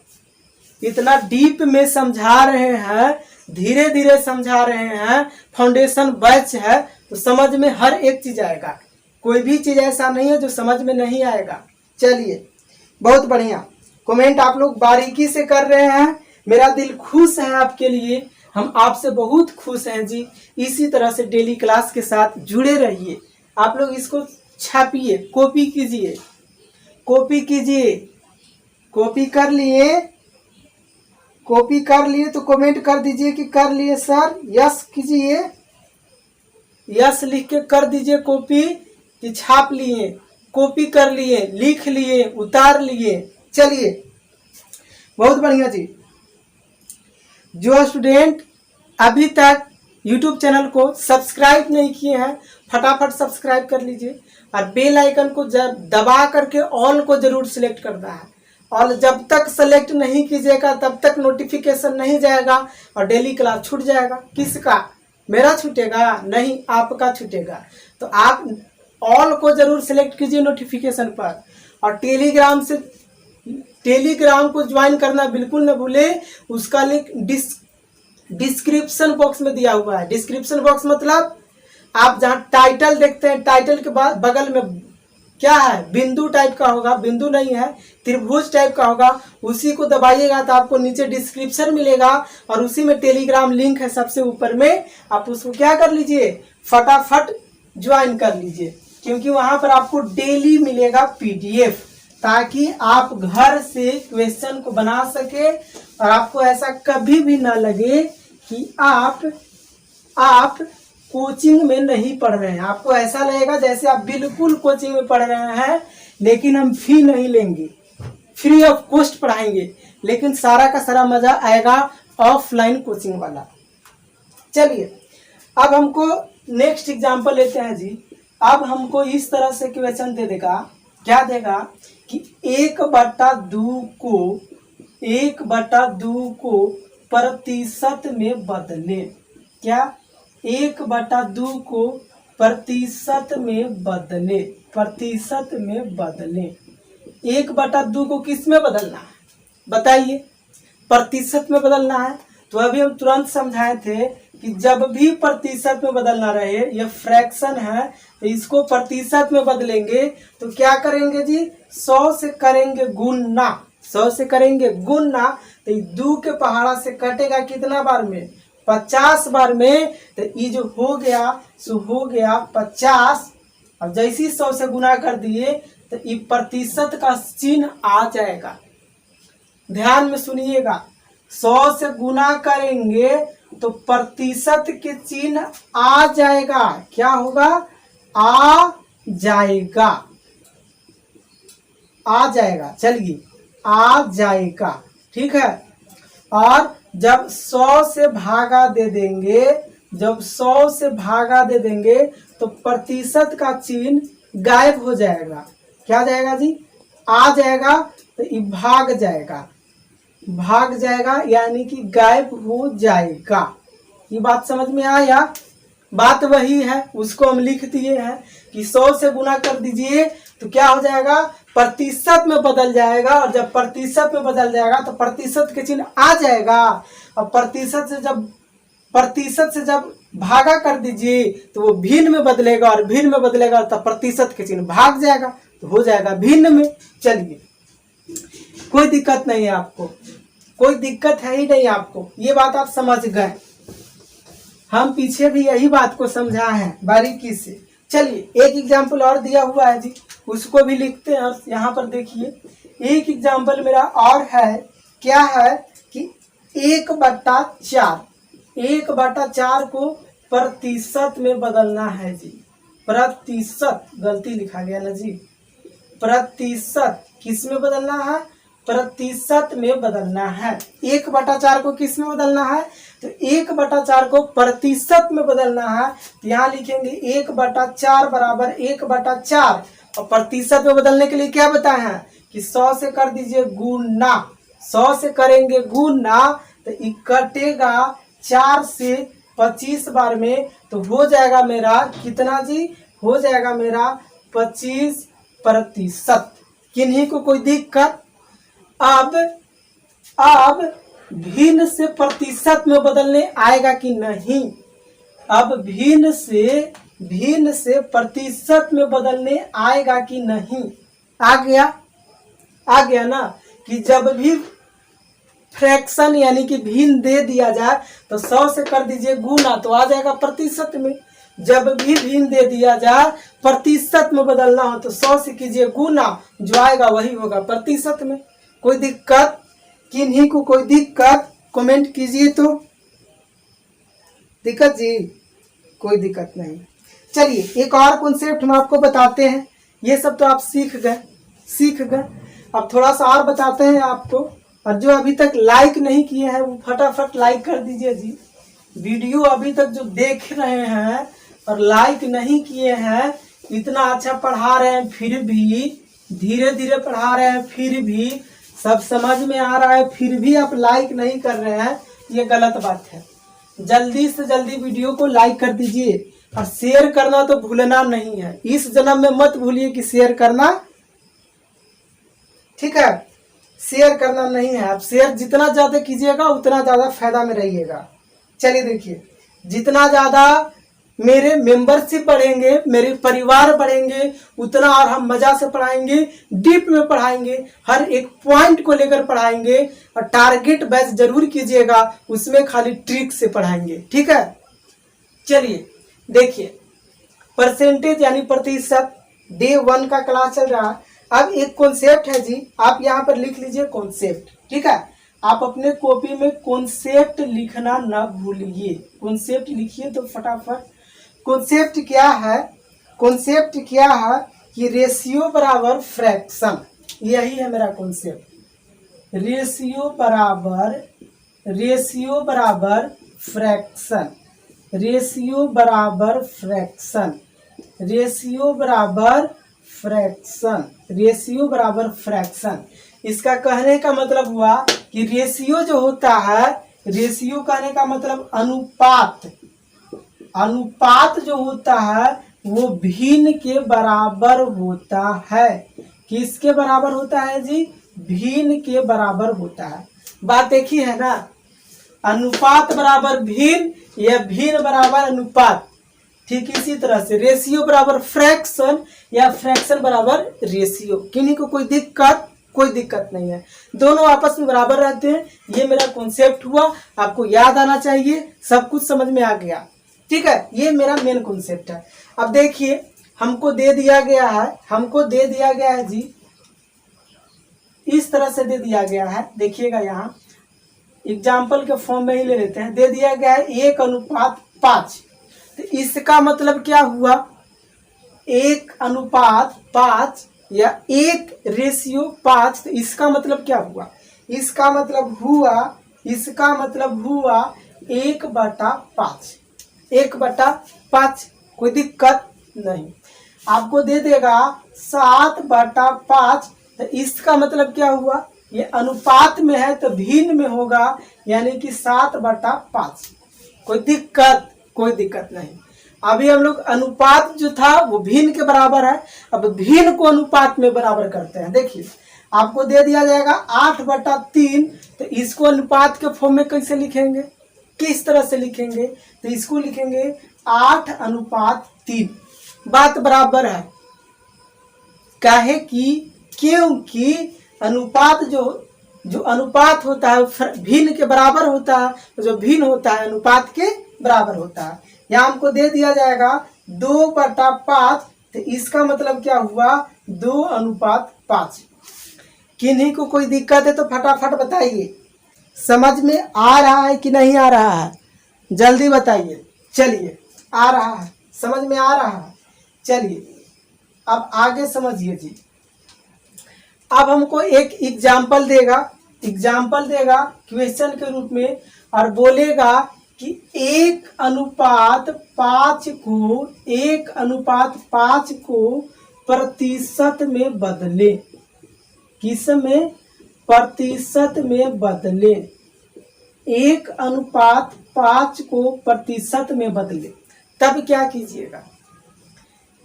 इतना डीप में समझा रहे हैं, धीरे धीरे समझा रहे हैं, फाउंडेशन बैच है तो समझ में हर एक चीज आएगा। कोई भी चीज ऐसा नहीं है जो समझ में नहीं आएगा। चलिए, बहुत बढ़िया, कमेंट आप लोग बारीकी से कर रहे हैं, मेरा दिल खुश है आपके लिए, हम आपसे बहुत खुश हैं जी। इसी तरह से डेली क्लास के साथ जुड़े रहिए। आप लोग इसको छापिए, कॉपी कीजिए, कॉपी कीजिए। कॉपी कर लिए, कॉपी कर लिए तो कमेंट कर दीजिए कि कर लिए सर, यस कीजिए, यस लिख के कर दीजिए कॉपी कि छाप लिए, कॉपी कर लिए, लिख लिए, उतार लिए। चलिए, बहुत बढ़िया जी। जो स्टूडेंट अभी तक YouTube चैनल को सब्सक्राइब नहीं किए हैं फटाफट सब्सक्राइब कर लीजिए और बेल आइकन को दबा करके ऑल को जरूर सिलेक्ट करना है। और जब तक सेलेक्ट नहीं कीजिएगा तब तक नोटिफिकेशन नहीं जाएगा और डेली क्लास छूट जाएगा। किसका, मेरा छूटेगा नहीं, आपका छूटेगा। तो आप ऑल को जरूर सिलेक्ट कीजिए नोटिफिकेशन पर। और टेलीग्राम को ज्वाइन करना बिल्कुल न भूले, उसका लिंक डिस्क्रिप्शन बॉक्स में दिया हुआ है। डिस्क्रिप्शन बॉक्स मतलब आप जहाँ टाइटल देखते हैं, टाइटल के बाद बगल में क्या है, बिंदु टाइप का होगा, बिंदु नहीं है, त्रिभुज टाइप का होगा, उसी को दबाइएगा तो आपको नीचे डिस्क्रिप्शन मिलेगा और उसी में टेलीग्राम लिंक है सबसे ऊपर में। आप उसको क्या कर लीजिए, फटाफट ज्वाइन कर लीजिए, क्योंकि वहां पर आपको डेली मिलेगा PDF, ताकि आप घर से क्वेश्चन को बना सके और आपको ऐसा कभी भी ना लगे कि आप कोचिंग में नहीं पढ़ रहे हैं। आपको ऐसा लगेगा जैसे आप बिल्कुल कोचिंग में पढ़ रहे हैं, लेकिन हम फी नहीं लेंगे, फ्री ऑफ कॉस्ट पढ़ाएंगे, लेकिन सारा का सारा मजा आएगा ऑफलाइन कोचिंग वाला। चलिए, अब हमको नेक्स्ट एग्जांपल लेते हैं जी। अब हमको इस तरह से क्वेश्चन दे देगा, क्या देगा कि 1/2 को प्रतिशत में बदले। क्या, 1/2 को प्रतिशत में बदले, प्रतिशत में बदले। 1/2 को किस में बदलना है बताइए, प्रतिशत में बदलना है। तो अभी हम तुरंत समझाए थे कि जब भी प्रतिशत में बदलना रहे, यह फ्रैक्शन है तो इसको प्रतिशत में बदलेंगे तो क्या करेंगे जी, 100 से करेंगे गुना, 100 से करेंगे गुना। तो 2 के पहाड़ा से कटेगा कितना बार में, 50 बार में। तो ये जो हो गया सो हो गया 50। अब जैसे ही 100 से गुना कर दिए तो ये प्रतिशत का चिन्ह आ जाएगा। ध्यान में सुनिएगा, 100 से गुना करेंगे तो प्रतिशत के चिन्ह आ जाएगा। क्या होगा, आ जाएगा, आ जाएगा। चलिए, आ जाएगा, ठीक है। और जब 100 से भागा दे देंगे, जब 100 से भागा दे देंगे तो प्रतिशत का चिन्ह गायब हो जाएगा। क्या जाएगा जी, आ जाएगा तो ये भाग जाएगा, भाग जाएगा यानी कि गायब हो जाएगा। ये बात समझ में आया, बात वही है, उसको हम लिख दिए हैं कि 100 से गुना कर दीजिए तो क्या हो जाएगा, प्रतिशत में बदल जाएगा। और जब प्रतिशत में बदल जाएगा तो प्रतिशत के चिन्ह आ जाएगा। और प्रतिशत से जब भागा कर दीजिए तो वो भिन्न में बदलेगा, और भिन्न में बदलेगा तो प्रतिशत के चिन्ह भाग जाएगा। तो हो जाएगा भिन्न में। चलिए, कोई दिक्कत नहीं है आपको, कोई दिक्कत है ही नहीं आपको, ये बात आप समझ गए। हम पीछे भी यही बात को समझा है बारीकी से। चलिए, एक एग्जाम्पल और दिया हुआ है जी, उसको भी लिखते हैं। और यहाँ पर देखिए, एक एग्जाम्पल मेरा और है, क्या है कि 1/4, 1/4 को प्रतिशत में बदलना है जी। प्रतिशत, गलती लिखा गया ना जी, प्रतिशत किस में बदलना है? प्रतिशत में बदलना है। 1/4 को किस में बदलना है? तो 1/4 को प्रतिशत में बदलना है। तो यहाँ लिखेंगे 1/4 बराबर 1/4, और प्रतिशत में बदलने के लिए क्या बताए हैं कि 100 से कर दीजिए गुना। 100 से करेंगे गुना तो कटेगा 4 से 25 बार में, तो हो जाएगा मेरा कितना जी? हो जाएगा मेरा 25%। किन्हीं को कोई दिक्कत? अब भिन्न से प्रतिशत में बदलने आएगा कि नहीं? अब भिन्न से प्रतिशत में बदलने आएगा कि नहीं? आ गया ना, कि जब भी फ्रैक्शन यानी कि भिन्न दे दिया जाए तो 100 से कर दीजिए गुना, तो आ जाएगा प्रतिशत में। जब भी भिन्न दे दिया जाए, प्रतिशत में बदलना हो तो 100 से कीजिए गुना, जो आएगा वही होगा प्रतिशत में। कोई दिक्कत? किन्हीं को कोई दिक्कत? कमेंट कीजिए। तो दिक्कत जी? कोई दिक्कत नहीं। चलिए, एक और कॉन्सेप्ट हम आपको बताते हैं। ये सब तो आप सीख गए। अब थोड़ा सा और बताते हैं आपको। और जो अभी तक लाइक नहीं किए हैं वो फटाफट लाइक कर दीजिए जी। वीडियो अभी तक जो देख रहे हैं और लाइक नहीं किए हैं, इतना अच्छा पढ़ा रहे हैं फिर भी, धीरे धीरे पढ़ा रहे हैं फिर भी, सब समझ में आ रहा है फिर भी आप लाइक नहीं कर रहे हैं, ये गलत बात है। जल्दी से जल्दी वीडियो को लाइक कर दीजिए, और शेयर करना तो भूलना नहीं है। इस जन्म में मत भूलिए कि शेयर करना, ठीक है? शेयर करना नहीं है। आप शेयर जितना ज्यादा कीजिएगा उतना ज्यादा फायदा में रहिएगा। चलिए देखिए, जितना ज्यादा मेरे मेंबरशिप बढ़ेंगे, मेरे परिवार बढ़ेंगे, उतना और हम मजा से पढ़ाएंगे, डीप में पढ़ाएंगे, हर एक पॉइंट को लेकर पढ़ाएंगे। और टारगेट बैच जरूर कीजिएगा, उसमें खाली ट्रिक से पढ़ाएंगे, ठीक है? चलिए देखिए, परसेंटेज यानी प्रतिशत, डे 1 का क्लास चल रहा है। अब एक कॉन्सेप्ट है जी, आप यहाँ पर लिख लीजिए कॉन्सेप्ट, ठीक है? आप अपने कॉपी में कॉन्सेप्ट लिखना ना भूलिए। कॉन्सेप्ट लिखिए तो फटाफट। कॉन्सेप्ट क्या है? कॉन्सेप्ट क्या है कि रेशियो बराबर फ्रैक्शन, यही है मेरा कॉन्सेप्ट। रेशियो बराबर फ्रैक्शन, रेशियो बराबर फ्रैक्शन, रेशियो बराबर फ्रैक्शन, रेशियो बराबर फ्रैक्शन। इसका कहने का मतलब हुआ कि रेशियो जो होता है, रेशियो कहने का मतलब अनुपात, अनुपात जो होता है वो भिन्न के बराबर होता है। किसके बराबर होता है जी? भिन्न के बराबर होता है। बात एक ही है ना, अनुपात बराबर भिन्न या भिन्न बराबर अनुपात। ठीक इसी तरह से रेशियो बराबर फ्रैक्शन या फ्रैक्शन बराबर रेशियो। किन्हीं को कोई दिक्कत? कोई दिक्कत नहीं है, दोनों आपस में बराबर रहते हैं। ये मेरा कॉन्सेप्ट हुआ, आपको याद आना चाहिए, सब कुछ समझ में आ गया, ठीक है? ये मेरा मेन कॉन्सेप्ट है। अब देखिए, हमको दे दिया गया है जी, इस तरह से दे दिया गया है। देखिएगा, यहाँ एग्जाम्पल के फॉर्म में ही ले लेते हैं। दे दिया गया है 1:5, तो इसका मतलब क्या हुआ? 1:5 या 1:5, तो इसका मतलब क्या हुआ? इसका मतलब हुआ 1/5, 1/5। कोई दिक्कत नहीं। आपको दे देगा 7/5, तो इसका मतलब क्या हुआ? ये अनुपात में है तो भिन्न में होगा, यानी कि 7/5। कोई दिक्कत? कोई दिक्कत नहीं। अभी हम लोग अनुपात जो था वो भिन्न के बराबर है, अब भिन्न को अनुपात में बराबर करते हैं। देखिए, आपको दे दिया जाएगा 8/3, तो इसको अनुपात के फॉर्म में कैसे लिखेंगे? किस तरह से लिखेंगे? तो इसको लिखेंगे 8:3। बात बराबर है, काहे कि क्योंकि अनुपात जो अनुपात होता है भिन्न के बराबर होता है, जो भिन्न होता है अनुपात के बराबर होता है। यहाँ हमको दे दिया जाएगा 2/5, तो इसका मतलब क्या हुआ 2:5। किन्हीं को कोई दिक्कत है तो फटाफट बताइए, समझ में आ रहा है कि नहीं आ रहा है, जल्दी बताइए। चलिए, आ रहा है, समझ में आ रहा है। चलिए अब आगे समझिए जी। अब हमको एक एग्जाम्पल देगा क्वेश्चन के रूप में, और बोलेगा कि 1:5 को प्रतिशत में बदले। किस में? प्रतिशत में बदले। 1:5 को प्रतिशत में बदले। तब क्या कीजिएगा,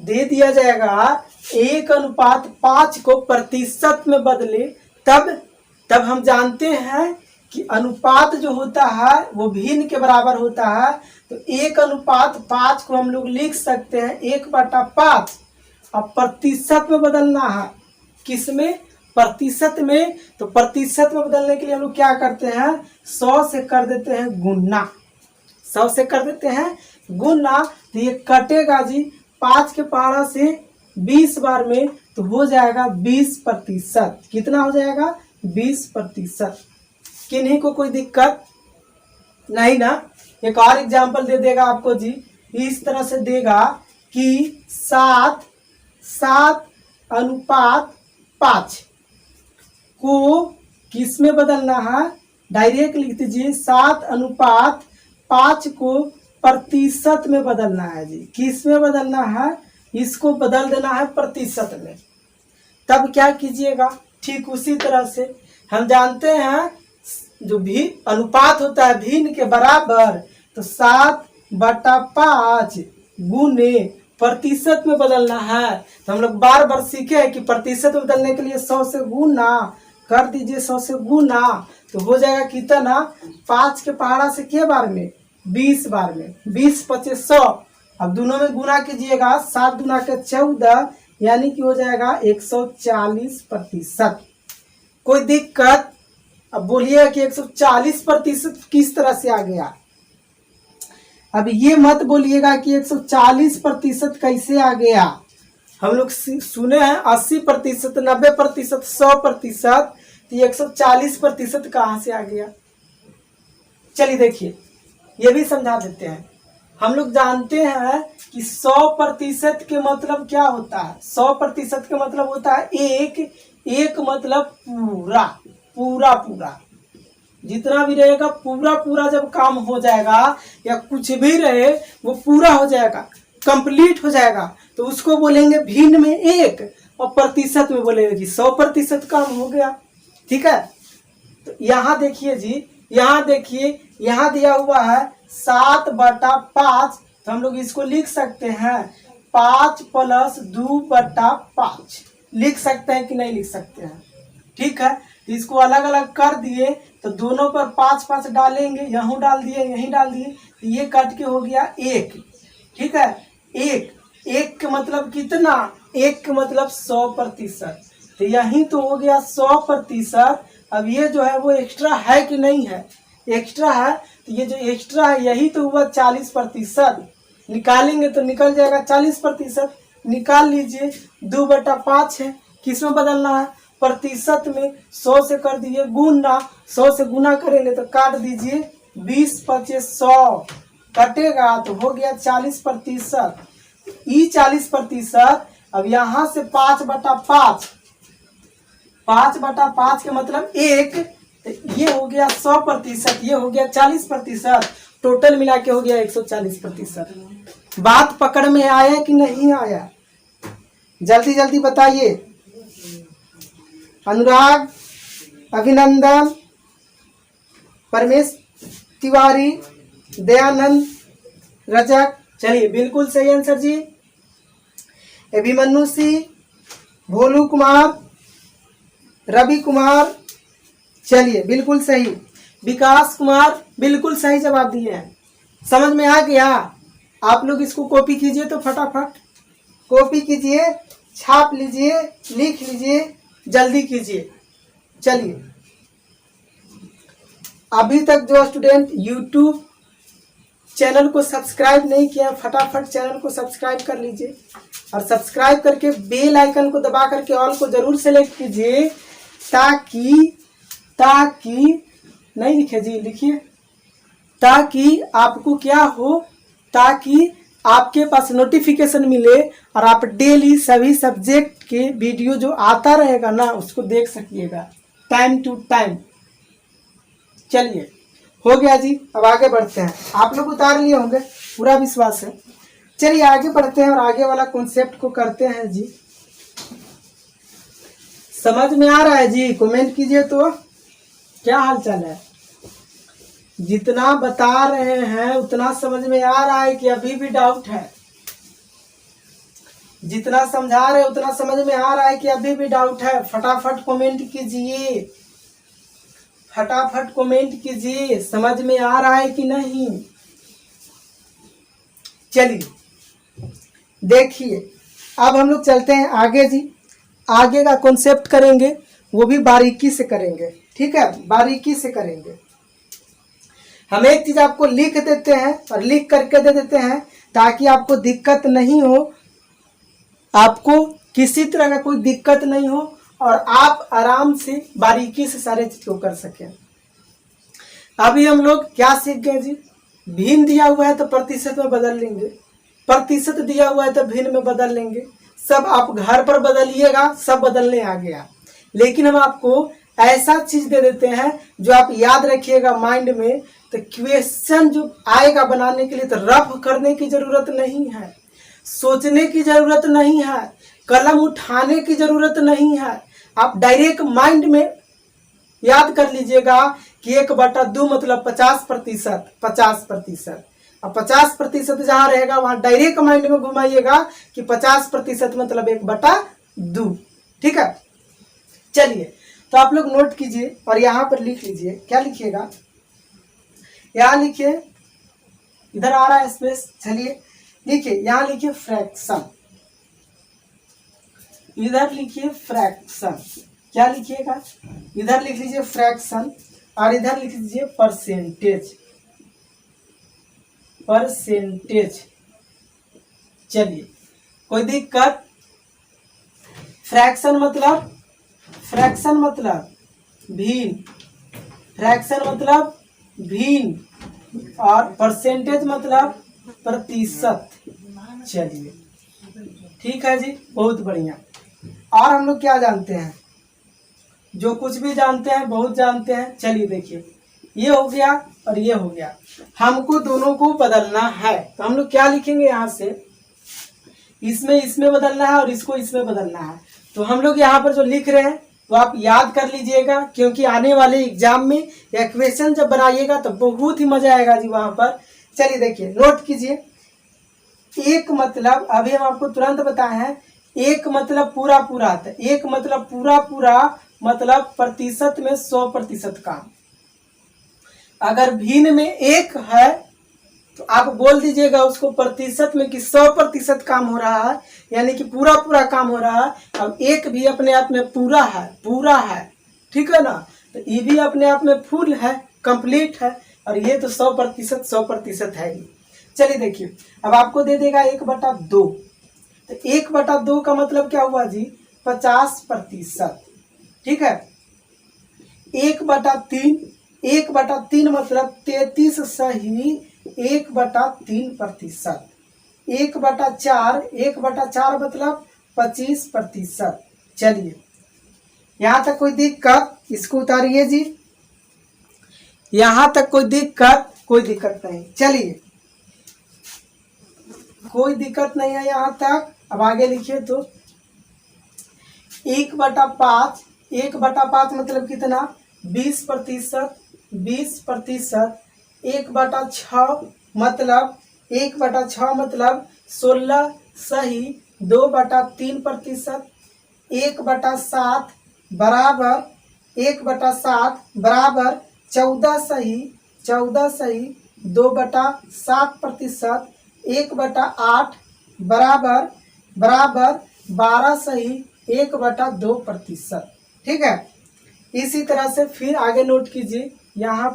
दे दिया जाएगा 1:5 को प्रतिशत में बदले। तब हम जानते हैं कि अनुपात जो होता है वो भिन्न के बराबर होता है, तो 1:5 को हम लोग लिख सकते हैं 1/5। अब प्रतिशत में बदलना है, किस में? प्रतिशत में। तो प्रतिशत में बदलने के लिए हम लोग क्या करते हैं, 100 से कर देते हैं गुना। 100 से कर देते हैं गुना, तो ये कटेगा जी 5 के पहाड़ा से 20 बार में, तो हो जाएगा 20%। कितना हो जाएगा? 20%। किन्हीं को कोई दिक्कत नहीं ना? एक और एग्जाम्पल दे देगा आपको जी, इस तरह से देगा कि 7:5 को किस में बदलना है, डायरेक्ट लिख दीजिए। 7:5 को प्रतिशत में बदलना है जी। किस में बदलना है? इसको बदल देना है प्रतिशत में। तब क्या कीजिएगा, ठीक उसी तरह से हम जानते हैं जो भी अनुपात होता है भिन्न के बराबर, तो 7/5 गुने प्रतिशत में बदलना है। तो हम लोग बार बार सीखे हैं कि प्रतिशत में बदलने के लिए 100 से गुना कर दीजिए। 100 से गुना तो हो जाएगा कितना, 5 के पहाड़ा से के बार में? 20 बार में। 20 × 100। अब दोनों में गुना कीजिएगा, 7 दूना के 14, यानी कि हो जाएगा 140%। कोई दिक्कत? अब बोलिए कि 140% किस तरह से आ गया। अब ये मत बोलिएगा कि 140% कैसे आ गया। हम लोग सुने हैं 80%, 90%, 100%, तो 140% कहाँ से आ गया? चलिए देखिए, ये भी समझा देते हैं। हम लोग जानते हैं कि 100% के मतलब क्या होता है। 100% के मतलब होता है एक मतलब पूरा जितना भी रहेगा पूरा जब काम हो जाएगा या कुछ भी रहे वो पूरा हो जाएगा, कंप्लीट हो जाएगा, तो उसको बोलेंगे भिन्न में 1, और प्रतिशत में बोलेंगे कि 100% काम हो गया। ठीक है, तो यहाँ देखिए जी, यहाँ देखिए, यहाँ दिया हुआ है 7/5, तो हम लोग इसको लिख सकते हैं 5 + 2/5 लिख सकते हैं कि नहीं लिख सकते हैं। ठीक है, तो इसको अलग अलग कर दिए, तो दोनों पर 5 डालेंगे, यहाँ डाल दिए, यहीं डाल दिए, तो ये कट के हो गया 1। ठीक है, एक का मतलब कितना? 1 का मतलब 100%, तो यहीं तो हो गया 100%। अब ये जो है वो एक्स्ट्रा है कि नहीं है? एक्स्ट्रा है, तो ये जो एक्स्ट्रा है यही तो हुआ 40%। निकालेंगे तो निकल जाएगा 40%। निकाल लीजिए, 2/5 है, किस में बदलना है? प्रतिशत में। 100 से कर दीजिए गुना, 100 से गुना करेंगे तो काट दीजिए, 20 × 100 कटेगा, तो हो गया 40%। ये 40%। अब यहाँ से 5/5 के मतलब 1, तो ये हो गया 100%, ये हो गया 40%, टोटल मिला के हो गया 140%। बात पकड़ में आया कि नहीं आया? जल्दी जल्दी बताइए। अनुराग, अभिनंदन, परमेश तिवारी, दयानंद, रजक, चलिए बिल्कुल सही आंसर जी। अभिमन्यु सिंह, भोलू कुमार, रवि कुमार, चलिए बिल्कुल सही। विकास कुमार, बिल्कुल सही जवाब दिए हैं। समझ में आ गया? आप लोग इसको कॉपी कीजिए, तो फटाफट कॉपी कीजिए, छाप लीजिए, लिख लीजिए, जल्दी कीजिए। चलिए, अभी तक जो स्टूडेंट यूट्यूब चैनल को सब्सक्राइब नहीं किया, फटाफट चैनल को सब्सक्राइब कर लीजिए और सब्सक्राइब करके बेल आइकन को दबा करके ऑल को जरूर सेलेक्ट कीजिए, ताकि नहीं लिखे जी, लिखिए, ताकि आपको क्या हो, ताकि आपके पास नोटिफिकेशन मिले और आप डेली सभी सब्जेक्ट के वीडियो जो आता रहेगा ना उसको देख सकिएगा टाइम टू टाइम। चलिए, हो गया जी, अब आगे बढ़ते हैं। आप लोग उतार लिए होंगे, पूरा विश्वास है। चलिए आगे बढ़ते हैं और आगे वाला कॉन्सेप्ट को करते हैं जी। समझ में आ रहा है जी? कमेंट कीजिए तो क्या हाल चाल है। जितना बता रहे हैं उतना समझ में आ रहा है कि अभी भी डाउट है? जितना समझा रहे उतना समझ में आ रहा है कि अभी भी डाउट है? फटाफट कमेंट कीजिए, फटाफट कमेंट कीजिए, समझ में आ रहा है कि नहीं। चलिए देखिए, अब हम लोग चलते हैं आगे जी। आगे का कॉन्सेप्ट करेंगे, वो भी बारीकी से करेंगे, ठीक है, बारीकी से करेंगे। हम एक चीज आपको लिख देते हैं और लिख करके दे देते हैं ताकि आपको दिक्कत नहीं हो, आपको किसी तरह का कोई दिक्कत नहीं हो और आप आराम से बारीकी से सारे चीज को कर सकें। अभी हम लोग क्या सीख गए जी? भिन्न दिया हुआ है तो प्रतिशत में बदल लेंगे, प्रतिशत दिया हुआ है तो भिन्न में बदल लेंगे। सब आप घर पर बदलिएगा, सब बदलने आ गया। लेकिन हम आपको ऐसा चीज दे देते हैं जो आप याद रखिएगा माइंड में। तो क्वेश्चन जो आएगा बनाने के लिए तो रफ करने की जरूरत नहीं है, सोचने की जरूरत नहीं है, कलम उठाने की जरूरत नहीं है। आप डायरेक्ट माइंड में याद कर लीजिएगा कि 1/2 मतलब 50%, 50%। अब 50% जहां रहेगा वहां डायरेक्ट माइंड में घुमाइएगा कि 50% मतलब 1/2, ठीक है। चलिए, तो आप लोग नोट कीजिए और यहाँ पर लिख लीजिए। क्या लिखिएगा? यहाँ लिखिए, इधर आ रहा है स्पेस। चलिए लिखिए, यहाँ लिखिए फ्रैक्शन, इधर लिखिए फ्रैक्शन। क्या लिखिएगा? इधर लिख लीजिए फ्रैक्शन और इधर लिख लीजिए परसेंटेज, परसेंटेज। चलिए, कोई दिक्कत? फ्रैक्शन मतलब, फ्रैक्शन मतलब भिन्न, फ्रैक्शन मतलब भिन्न और परसेंटेज मतलब प्रतिशत। चलिए ठीक है जी, बहुत बढ़िया। और हम लोग क्या जानते हैं? जो कुछ भी जानते हैं बहुत जानते हैं। चलिए देखिए, ये हो गया और ये हो गया, हमको दोनों को बदलना है। तो हम लोग क्या लिखेंगे? यहाँ से इसमें बदलना है और इसको इसमें बदलना है। तो हम लोग यहाँ पर जो लिख रहे हैं तो आप याद कर लीजिएगा, क्योंकि आने वाले एग्जाम में या क्वेश्चन जब बनाइएगा तो बहुत ही मजा आएगा जी वहां पर। चलिए देखिए, नोट कीजिए। एक मतलब, अभी हम आपको तुरंत बताए हैं, एक मतलब पूरा पूरा आता है। एक मतलब पूरा पूरा मतलब प्रतिशत में 100% काम। अगर भिन्न में एक है तो आप बोल दीजिएगा उसको प्रतिशत में कि 100% काम हो रहा है, यानी कि पूरा पूरा काम हो रहा है। अब एक भी अपने आप में पूरा है, पूरा है, ठीक है ना। तो ये भी अपने आप में फुल है, कंप्लीट है, और ये तो 100% है ही। चलिए देखिए, अब आपको दे देगा 1/2। तो 1/2 का मतलब क्या हुआ जी? 50%, ठीक है। 1/3, 1/3 मतलब 33 सही 1/3%। 1/4, 1/4 मतलब 25%। चलिए, यहाँ तक कोई दिक्कत? इसको उतारिए जी। यहाँ तक कोई दिक्कत? कोई दिक्कत नहीं। चलिए, कोई दिक्कत नहीं है यहाँ तक। अब आगे लिखिए तो 1/5, 1/5 मतलब कितना? 20%, 20%। 1/6 मतलब 1/6 मतलब 16 सही 2/3%। 1/7 बराबर 1/7 बराबर 14 सही 14 सही 2/7%। 1/8 बराबर 12 सही 1/2%। ठीक है, इसी तरह से फिर आगे नोट कीजिए, यहाँ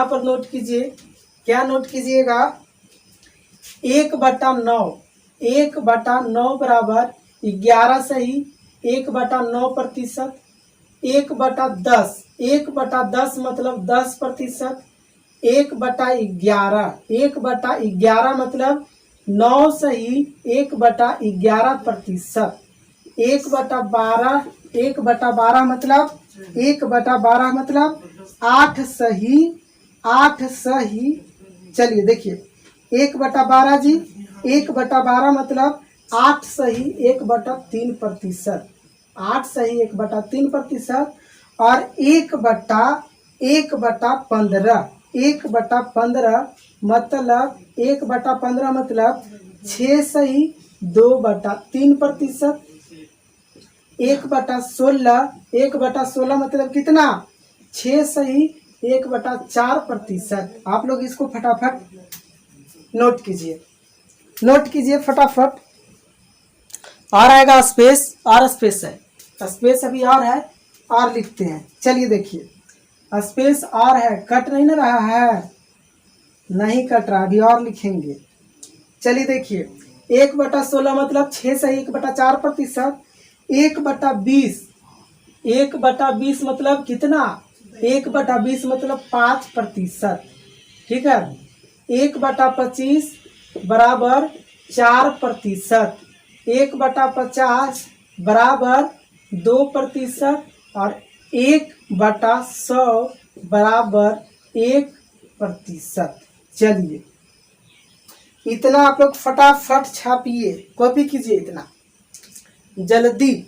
पर नोट कीजिए, क्या नोट कीजिएगा, 1/9, 1/9 बराबर 11 सही 1/9%, 1/10, 1/10 मतलब 10%, 1/11, 1/11 मतलब 9 सही 1/11%, 1/12, 1/12 मतलब 1/12 मतलब 8 सही 8 सही। चलिए देखिए 1/12 जी, 1/12 मतलब 8 सही 1/3%, 8 सही 1/3%, और 1/15, 1/15 मतलब 1/15 मतलब 6 सही 2/3%, 1/16, 1/16 मतलब कितना, 6 सही 1/4%। आप लोग इसको फटाफट नोट कीजिए, नोट कीजिए फटाफट। और आएगा स्पेस, और स्पेस है, स्पेस अभी और है, और लिखते हैं। चलिए देखिए स्पेस और है, कट नहीं ना रहा है, नहीं कट रहा, अभी और लिखेंगे। चलिए देखिए 1/16 मतलब 6 सही 1/4%, 1/20, 1/20 मतलब कितना, 1/20 मतलब 5%। ठीक है, 1/25 बराबर 4%, 1/50 बराबर 2%, और 1/100 बराबर 1%। चलिए इतना आप लोग फटाफट छापिए, कॉपी कीजिए, इतना जल्दी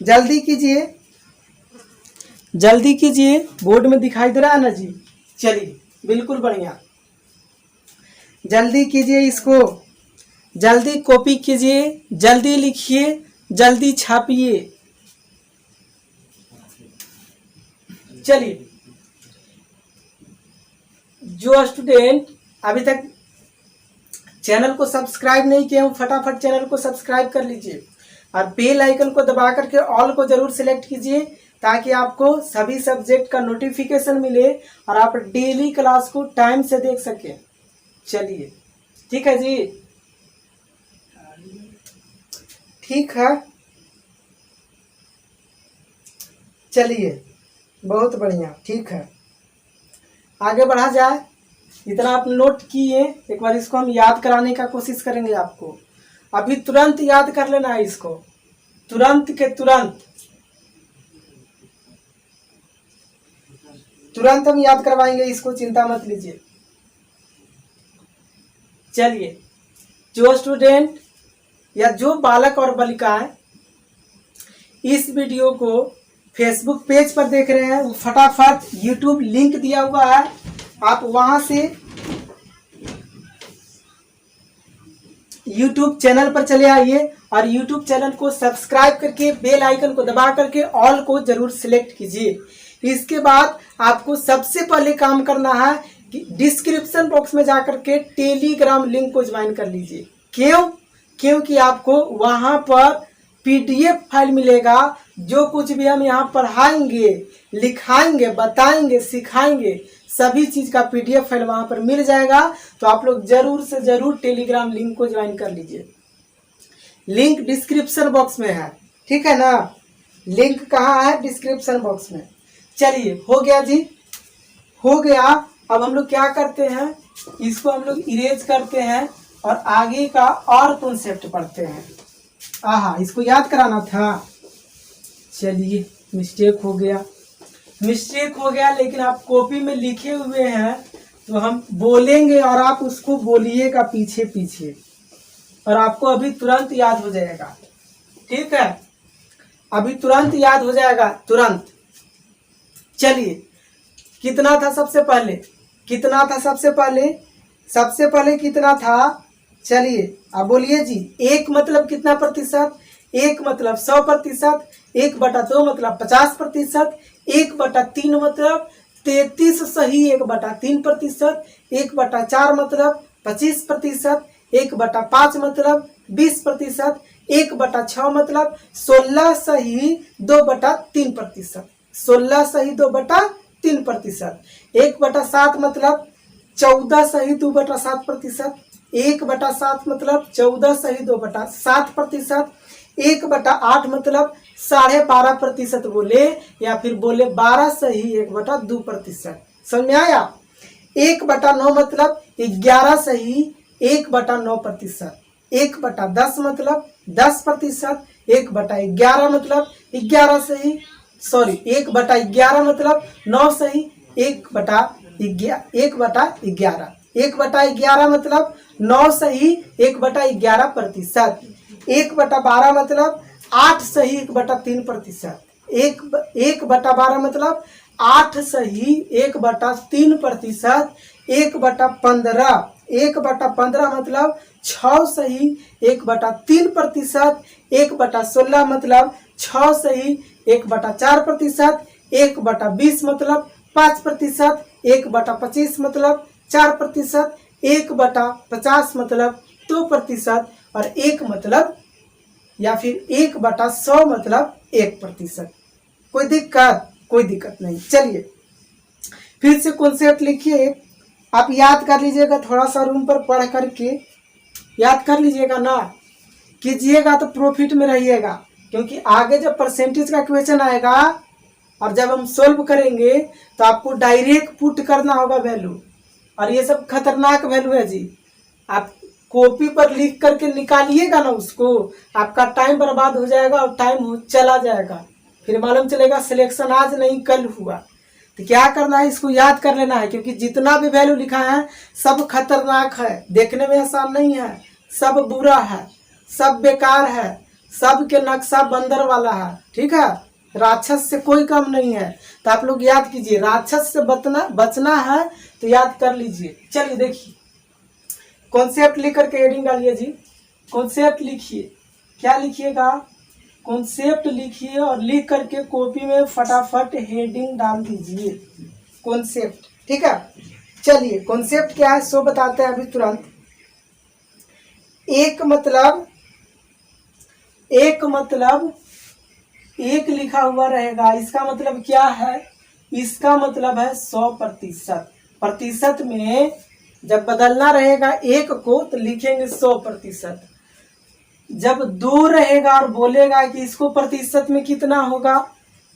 जल्दी कीजिए, जल्दी कीजिए, बोर्ड में दिखाई दे रहा है ना जी। चलिए बिल्कुल बढ़िया, जल्दी कीजिए, इसको जल्दी कॉपी कीजिए, जल्दी लिखिए, जल्दी छापिए। चलिए जो स्टूडेंट अभी तक चैनल को सब्सक्राइब नहीं किए हो फटाफट चैनल को सब्सक्राइब कर लीजिए, और बेल आइकन को दबा करके ऑल को जरूर सिलेक्ट कीजिए, ताकि आपको सभी सब्जेक्ट का नोटिफिकेशन मिले और आप डेली क्लास को टाइम से देख सकें। चलिए ठीक है जी, ठीक है, चलिए बहुत बढ़िया, ठीक है, आगे बढ़ा जाए। इतना आप नोट किए, एक बार इसको हम याद कराने का कोशिश करेंगे आपको। अभी तुरंत याद कर लेना है इसको, तुरंत के तुरंत, तुरंत हम याद करवाएंगे इसको, चिंता मत लीजिए। चलिए जो स्टूडेंट या जो बालक और बालिकाएं इस वीडियो को फेसबुक पेज पर देख रहे हैं, फटाफट यूट्यूब लिंक दिया हुआ है, आप वहां से यूट्यूब चैनल पर चले आइए और यूट्यूब चैनल को सब्सक्राइब करके बेल आइकन को दबा करके ऑल को जरूर सिलेक्ट कीजिए। इसके बाद आपको सबसे पहले काम करना है कि डिस्क्रिप्शन बॉक्स में जाकर के टेलीग्राम लिंक को ज्वाइन कर लीजिए। क्यों? क्योंकि आपको वहां पर पीडीएफ फाइल मिलेगा, जो कुछ भी हम यहाँ पढ़ाएंगे, लिखाएंगे, बताएंगे, सिखाएंगे, सभी चीज का पीडीएफ फाइल वहां पर मिल जाएगा। तो आप लोग जरूर से जरूर टेलीग्राम लिंक को ज्वाइन कर लीजिए, लिंक डिस्क्रिप्शन बॉक्स में है, ठीक है ना, लिंक कहाँ है, डिस्क्रिप्शन बॉक्स में। चलिए हो गया जी, हो गया। अब हम लोग क्या करते हैं, इसको हम लोग इरेज करते हैं और आगे का और कॉन्सेप्ट पढ़ते हैं। आहा, इसको याद कराना था, चलिए मिस्टेक हो गया, मिस्टेक हो गया, लेकिन आप कॉपी में लिखे हुए हैं तो हम बोलेंगे और आप उसको बोलिएगा पीछे पीछे, और आपको अभी तुरंत याद हो जाएगा, ठीक है, अभी तुरंत याद हो जाएगा, तुरंत। चलिए कितना था सबसे पहले, कितना था सबसे पहले, सबसे पहले कितना था, चलिए अब बोलिए जी। 1 मतलब कितना प्रतिशत, 1 मतलब 100%, 1/2 मतलब 50%, 1/3 मतलब 33 सही 1/3%, 1/4 मतलब 25%, 1/5 मतलब 20%, 1/6 मतलब 16 सही 2/3%, 16 सही 2/3%, 1/7 मतलब 14 सही 2/7%, 1/7 मतलब 14 सही 2/7%, 1/8 मतलब 12.5% बोले या फिर बोले 12 सही 1/2%। समझ में आया? 1/9 मतलब 11 सही 1/9%, 1/10 मतलब 10%, 1/11 मतलब 11 सही 1/11 मतलब 9 सही 1/11, 1/11 मतलब 9 सही 1/11%, 1/12 मतलब 8 सही 1/3%, 1/12 मतलब 8 सही 1/3%, 1/15, 1/15 मतलब 6 सही 1/3%, 1/16 मतलब 6 सही 1/4%, 1/20 मतलब 5%, 1/25 मतलब 4%, 1/50 मतलब 2% और 1 मतलब या फिर 1/100 मतलब 1%। कोई दिक्कत? कोई दिक्कत नहीं। चलिए फिर से कॉन्सेप्ट लिखिए, आप याद कर लीजिएगा, थोड़ा सा रूम पर पढ़ करके याद कर लीजिएगा ना, कीजिएगा तो प्रॉफिट में रहिएगा, क्योंकि आगे जब परसेंटेज का क्वेश्चन आएगा और जब हम सोल्व करेंगे तो आपको डायरेक्ट पुट करना होगा वैल्यू, और ये सब खतरनाक वैल्यू है जी। आप कॉपी पर लिख करके निकालिएगा ना उसको, आपका टाइम बर्बाद हो जाएगा और टाइम चला जाएगा, फिर मालूम चलेगा सिलेक्शन आज नहीं कल हुआ। तो क्या करना है, इसको याद कर लेना है, क्योंकि जितना भी वैल्यू लिखा है सब खतरनाक है, देखने में आसान नहीं है, सब बुरा है, सब बेकार है, सब के नक्शा बंदर वाला है। ठीक है, राक्षस से कोई कम नहीं है। तो आप लोग याद कीजिए, राक्षस से बचना है तो याद कर लीजिए। चलिए देखिए, कॉन्सेप्ट लिख करके हेडिंग डालिए जी, कॉन्सेप्ट लिखिए। क्या लिखिएगा? कॉन्सेप्ट लिखिए और लिख करके कॉपी में फटाफट हेडिंग डाल दीजिए, कॉन्सेप्ट। ठीक है, चलिए कॉन्सेप्ट क्या है सो बताते हैं अभी तुरंत। एक मतलब एक लिखा हुआ रहेगा, इसका मतलब क्या है? इसका मतलब है 100%। प्रतिशत में जब बदलना रहेगा एक को तो लिखेंगे 100%। जब 2 रहेगा और बोलेगा कि इसको प्रतिशत में कितना होगा,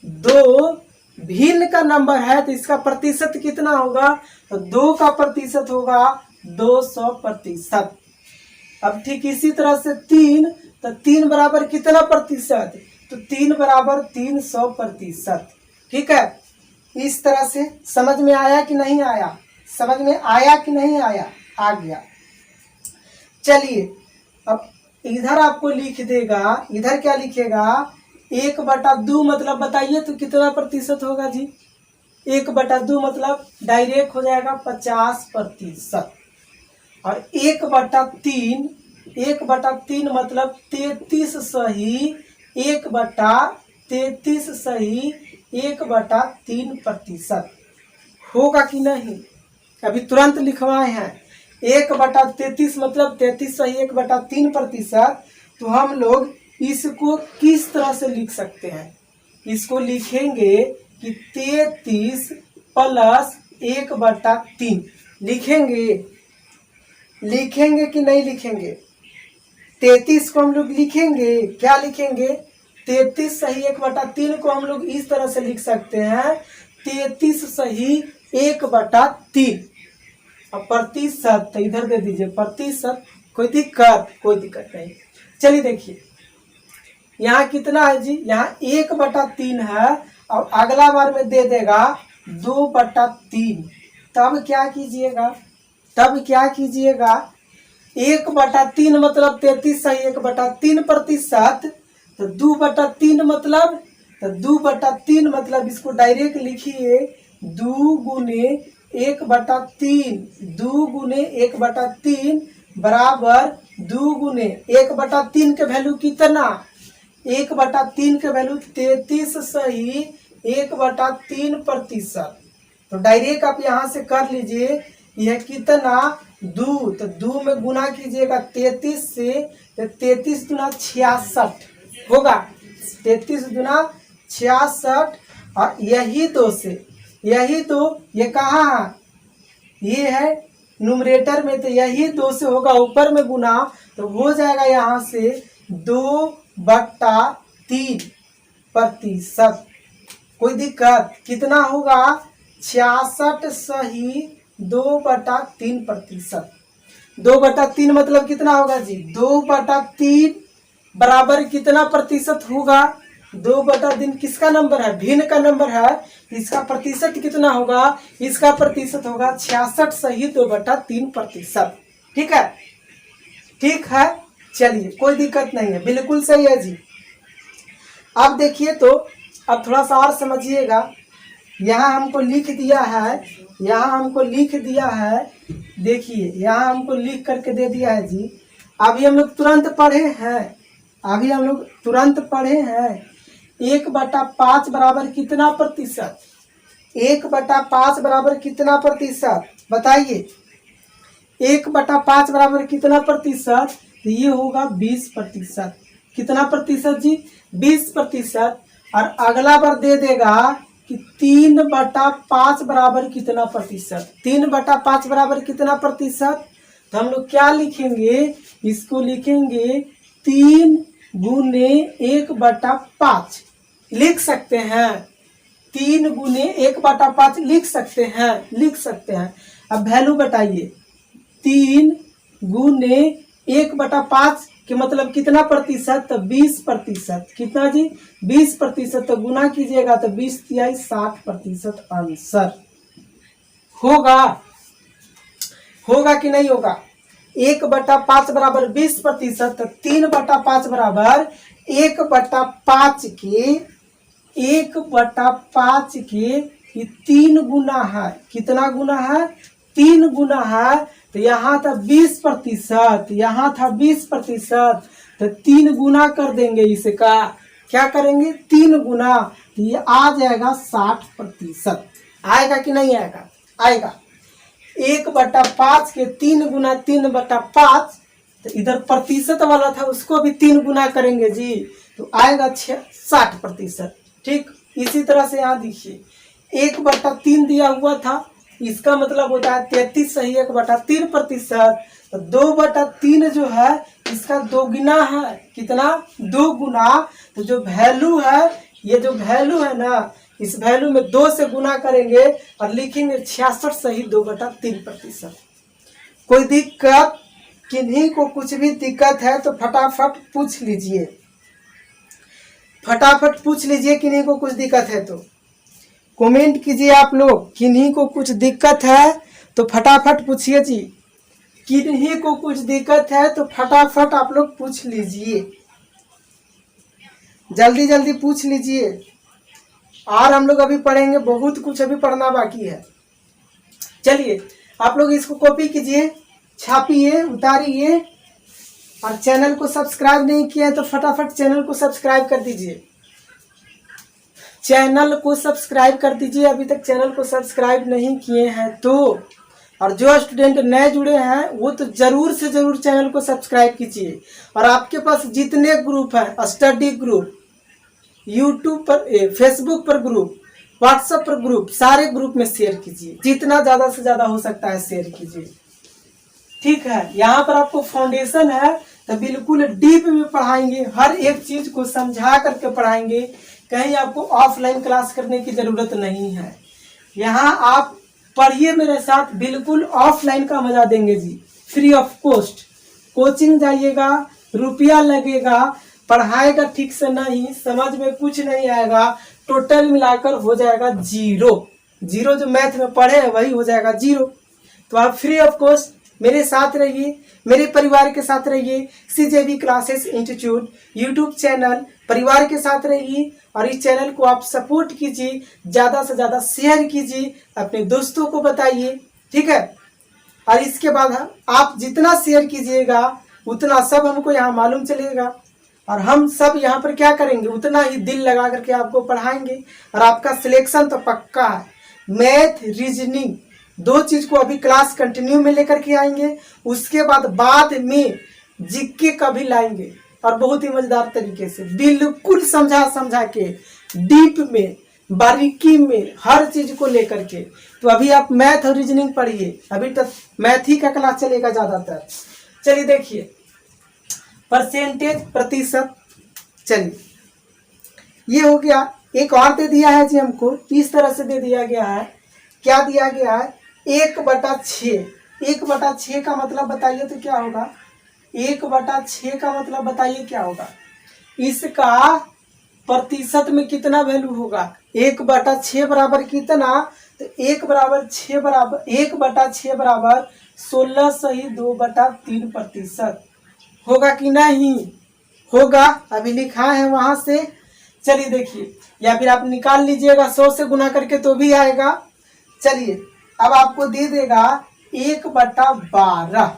2 भिन्न का नंबर है तो इसका प्रतिशत कितना होगा, तो 2 का प्रतिशत होगा 200%। अब ठीक इसी तरह से 3, तो 3 बराबर कितना प्रतिशत, तो 3 बराबर 300%। ठीक है, इस तरह से समझ में आया कि नहीं आया? समझ में आया कि नहीं आया? आ गया। चलिए अब इधर आपको लिख देगा, इधर क्या लिखेगा, 1/2 मतलब बताइए तो कितना प्रतिशत होगा जी? 1/2 मतलब डायरेक्ट हो जाएगा 50%। और 1/3 मतलब 33 सही 1/33 सही 1/3% होगा कि नहीं? अभी तुरंत लिखवाए हैं। 1/33 मतलब 33 सही 1/3%। तो हम लोग इसको किस तरह से लिख सकते हैं? इसको लिखेंगे कि 33 प्लस 1/3 लिखेंगे कि नहीं लिखेंगे? 33 को हम लोग लिखेंगे, क्या लिखेंगे? 33 सही 1/3 को हम लोग इस तरह से लिख सकते हैं, 33 सही 1/3। अब प्रतिशत तो इधर दे दीजिए प्रतिशत। कोई दिक्कत? कोई दिक्कत नहीं। चलिए देखिए, यहाँ कितना है जी? यहाँ 1/3 है और अगला बार में दे देगा 2/3। तब क्या कीजिएगा? 1/3 मतलब 33 सही 1/3%। तो 2/3 मतलब इसको डायरेक्ट लिखिए 2 गुने 1/3, 2 गुने 1/3 बराबर 2 गुने 1/3 के वैल्यू कितना? 1/3 के वैल्यू 33 सही 1/3%। तो डायरेक्ट आप यहाँ से कर लीजिए, यह कितना दो, तो दो में गुना कीजिएगा 33 से, तो 33 दूना 66 होगा, 33 दूना 66। और यही दो से, यही दो, ये कहाँ है, ये है न्यूमरेटर में, तो यही 2 से होगा ऊपर में गुना, तो हो जाएगा यहाँ से 2/3%। कोई दिक्कत, कितना होगा 66 सही 2/3%। 2/3 मतलब कितना होगा जी, 2/3 बराबर कितना प्रतिशत होगा, 2/3 किसका नंबर है, भिन्न का नंबर है, इसका प्रतिशत कितना होगा, इसका प्रतिशत होगा 66 सही 2/3%। ठीक है, ठीक है, चलिए कोई दिक्कत नहीं है, बिल्कुल सही है जी। अब देखिए, तो अब थोड़ा सा और समझिएगा, यहाँ हमको लिख दिया है, यहाँ हमको लिख दिया है, देखिए यहाँ हमको लिख करके दे दिया है जी। अभी हम लोग तुरंत पढ़े हैं, अभी हम लोग तुरंत पढ़े हैं 1/5 बराबर कितना प्रतिशत, 1/5 बराबर कितना प्रतिशत, बताइए 1/5 बराबर कितना प्रतिशत, तो ये होगा 20%। कितना प्रतिशत जी, 20%। और अगला बार दे देगा कि 3/5 बराबर कितना प्रतिशत, 3/5 बराबर कितना प्रतिशत, तो हम लोग क्या लिखेंगे, इसको लिखेंगे 3 गुने 1/5 लिख सकते हैं, 3 गुने 1/5 लिख सकते हैं, लिख सकते हैं। अब वैल्यू बताइए, 3 गुने 1/5 के मतलब कितना प्रतिशत, तो 20%। कितना जी, 20%। तो गुना कीजिएगा तो 20×3 60% आंसर होगा, होगा कि नहीं होगा। 1/5 बराबर 20%, तो 3/5 बराबर 1/5 के 1/5 के 3 गुना है, कितना गुना है, 3 गुना है। तो यहाँ था 20%, यहाँ था 20%, तो 3 गुना कर देंगे इसका, क्या करेंगे 3 गुना, तो ये आ जाएगा 60%। आएगा कि नहीं आएगा, आएगा। 1/5 के 3 गुना 3/5, तो इधर प्रतिशत वाला था उसको भी 3 गुना करेंगे जी, तो आएगा 60%। ठीक, इसी तरह से यहाँ देखिए 1/3 दिया हुआ था, इसका मतलब होता है 33 सही 1/3%। तो 2/3 जो है इसका 2 गुना है, कितना 2 गुना। तो जो वैल्यू है, ये जो वैल्यू है ना, इस वैल्यू में 2 से गुना करेंगे और लिखेंगे 66 सही 2/3%। कोई दिक्कत, किन्हीं को कुछ भी दिक्कत है तो फटाफट पूछ लीजिए, फटाफट पूछ लीजिए, किन्हीं को कुछ दिक्कत है तो कमेंट कीजिए आप लोग। किन्हीं को कुछ दिक्कत है तो फटाफट पूछिए जी, किन्हीं को कुछ दिक्कत है तो फटाफट आप लोग पूछ लीजिए, जल्दी जल्दी पूछ लीजिए। और हम लोग अभी पढ़ेंगे, बहुत कुछ अभी पढ़ना बाकी है। चलिए आप लोग इसको कॉपी कीजिए, छापिए, उतारिए, और चैनल को सब्सक्राइब नहीं किया है तो फटाफट चैनल को सब्सक्राइब कर दीजिए, चैनल को सब्सक्राइब कर दीजिए, अभी तक चैनल को सब्सक्राइब नहीं किए हैं तो। और जो स्टूडेंट नए जुड़े हैं वो तो जरूर से जरूर चैनल को सब्सक्राइब कीजिए। और आपके पास जितने ग्रुप हैं, स्टडी ग्रुप, यूट्यूब पर, फेसबुक पर ग्रुप, व्हाट्सएप पर ग्रुप, सारे ग्रुप में शेयर कीजिए, जितना ज़्यादा से ज़्यादा हो सकता है शेयर कीजिए। ठीक है, यहाँ पर आपको फाउंडेशन है तो बिल्कुल डीप में पढ़ाएंगे, हर एक चीज को समझा करके पढ़ाएंगे, कहीं आपको ऑफलाइन क्लास करने की जरूरत नहीं है। यहाँ आप पढ़िए मेरे साथ, बिल्कुल ऑफलाइन का मजा देंगे जी, फ्री ऑफ कॉस्ट। कोचिंग जाइएगा, रुपया लगेगा, पढ़ाएगा ठीक से नहीं, समझ में कुछ नहीं आएगा, टोटल मिलाकर हो जाएगा जीरो। जीरो जो मैथ में पढ़े हैं वही हो जाएगा जीरो। तो आप फ्री ऑफ कॉस्ट मेरे साथ रहिए, मेरे परिवार के साथ रहिए। CJB classes institute YouTube channel परिवार के साथ रहिए, और इस चैनल को आप सपोर्ट कीजिए, ज़्यादा से ज़्यादा शेयर कीजिए, अपने दोस्तों को बताइए, ठीक है। और इसके बाद आप जितना शेयर कीजिएगा उतना सब हमको यहाँ मालूम चलेगा, और हम सब यहाँ पर क्या करेंगे, उतना ही दिल लगा करके आपको पढ़ाएंगे, और आपका सिलेक्शन तो पक्का है। मैथ, रीजनिंग, दो चीज को अभी क्लास कंटिन्यू में लेकर के आएंगे, उसके बाद में जीके कभी लाएंगे और बहुत ही मजेदार तरीके से बिल्कुल समझा के डीप में बारीकी में हर चीज को लेकर के। तो अभी आप मैथ और रीजनिंग पढ़िए, अभी तक मैथ ही का क्लास चलेगा ज्यादातर। चलिए देखिए परसेंटेज प्रतिशत। चलिए ये हो गया। एक और दे दिया है जी हमको, इस तरह से दे दिया गया है। क्या दिया गया है? 1/6। 1/6 का मतलब बताइए तो क्या होगा? 1/6 का मतलब बताइए क्या होगा? इसका प्रतिशत में कितना वैल्यू होगा? 1/6 बराबर कितना? तो 1/6 बराबर 1/6 बराबर 16 सही 2/3% होगा कि नहीं? होगा, अभी लिखा है वहां से। चलिए देखिए, या फिर आप निकाल लीजिएगा 100 से गुना करके तो भी आएगा। चलिए अब आपको दे देगा 1/12।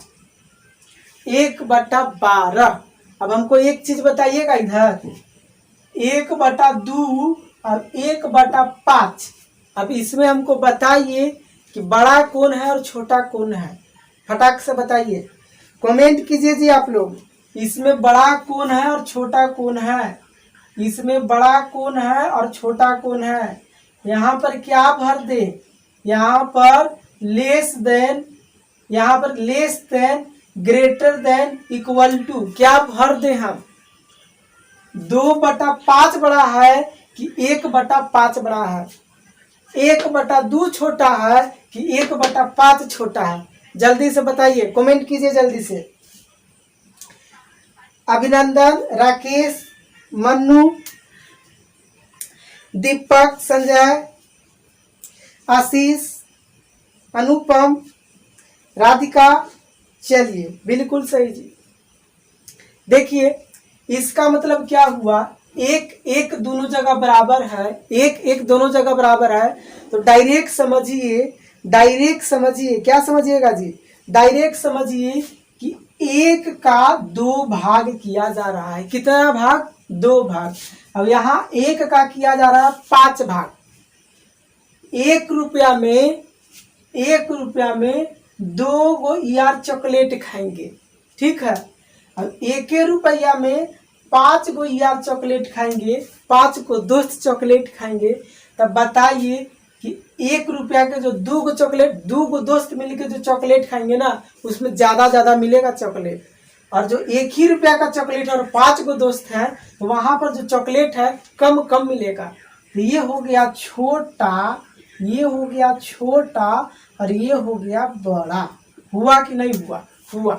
1/12। अब हमको एक चीज बताइएगा इधर, 1/2 और 1/5। अब इसमें हमको बताइए कि बड़ा कौन है और छोटा कौन है, फटाक से बताइए, कमेंट कीजिए जी आप लोग। इसमें बड़ा कौन है और छोटा कौन है? इसमें बड़ा कौन है और छोटा कौन है? यहाँ पर क्या भर दे? यहाँ पर लेस देन, यहाँ पर less than, greater than, equal to, क्या भर दे हम? 2/5 बड़ा है कि 1/5 बड़ा है? 1/2 छोटा है कि 1/5 छोटा है? जल्दी से बताइए, कमेंट कीजिए जल्दी से। अभिनंदन, राकेश, मन्नू, दीपक, संजय, आशीष, अनुपम, राधिका। चलिए बिल्कुल सही जी। देखिए इसका मतलब क्या हुआ? एक एक दोनों जगह बराबर है, एक एक दोनों जगह बराबर है, तो डायरेक्ट समझिए, डायरेक्ट समझिए, क्या समझिएगा जी? डायरेक्ट समझिए कि 1 का 2 भाग किया जा रहा है। कितना भाग? 2 भाग। अब यहाँ 1 का किया जा रहा है 5 भाग। 1 रुपया में 2 गो यार चॉकलेट खाएंगे, ठीक है। अब 1 रुपया में 5 गो यार चॉकलेट खाएंगे, 5 को दोस्त चॉकलेट खाएंगे। तब बताइए कि 1 रुपया के जो 2 गो चॉकलेट, 2 गो दोस्त मिलकर जो चॉकलेट खाएंगे ना, उसमें ज्यादा मिलेगा चॉकलेट। और जो 1 ही रुपया का चॉकलेट है और 5 गो दोस्त हैं, तो वहां पर जो चॉकलेट है कम मिलेगा। तो ये हो गया छोटा, ये हो गया छोटा और ये हो गया बड़ा। हुआ कि नहीं हुआ? हुआ।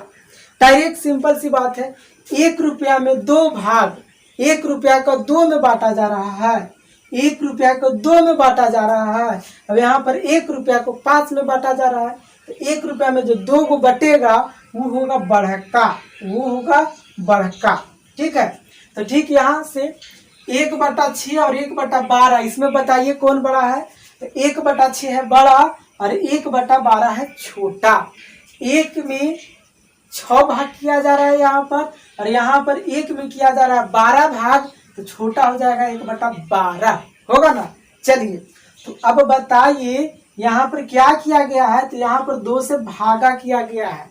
डायरेक्ट सिंपल सी बात है। 1 रुपया में 2 भाग, 1 रुपया को 2 में बांटा जा रहा है, 1 रुपया को 2 में बांटा जा रहा है। अब यहाँ पर 1 रुपया को 5 में बांटा जा रहा है, तो 1 रुपया में जो 2 को बटेगा वो होगा बढ़का, वो होगा बढ़का, ठीक है। तो ठीक यहाँ से 1/6 और 1/12, इसमें बताइए कौन बड़ा है? तो 1/6 है बड़ा और 1/12 है छोटा। 1 में 6 भाग किया जा रहा है यहाँ पर, और यहाँ पर 1 में किया जा रहा है 12 भाग, तो छोटा हो जाएगा 1/12, होगा ना। चलिए तो अब बताइए यहाँ पर क्या किया गया है? तो यहाँ पर 2 से भागा किया गया है।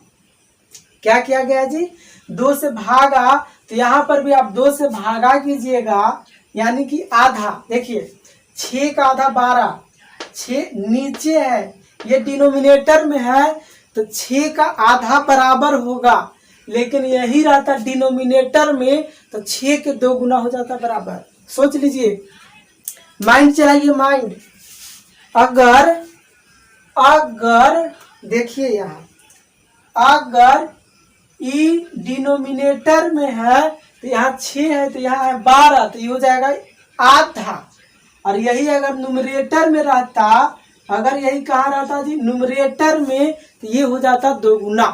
क्या किया गया जी? 2 से भागा। तो यहाँ पर भी आप 2 से भागा कीजिएगा, यानी कि आधा। देखिए 6 का आधा 12, 6 नीचे है, ये डिनोमिनेटर में है, तो 6 का आधा बराबर होगा, लेकिन यही रहता डिनोमिनेटर में, तो 6 के 2 गुना हो जाता बराबर। सोच लीजिए, माइंड चलाइए, माइंड। अगर देखिए यहाँ, अगर ई डिनोमिनेटर में है तो यहाँ 6 है, तो यहाँ है 12, तो ये हो जाएगा आधा। और यही अगर न्यूमरेटर में रहता, अगर यही कहाँ रहता जी? न्यूमरेटर में, तो ये हो जाता 2 गुना,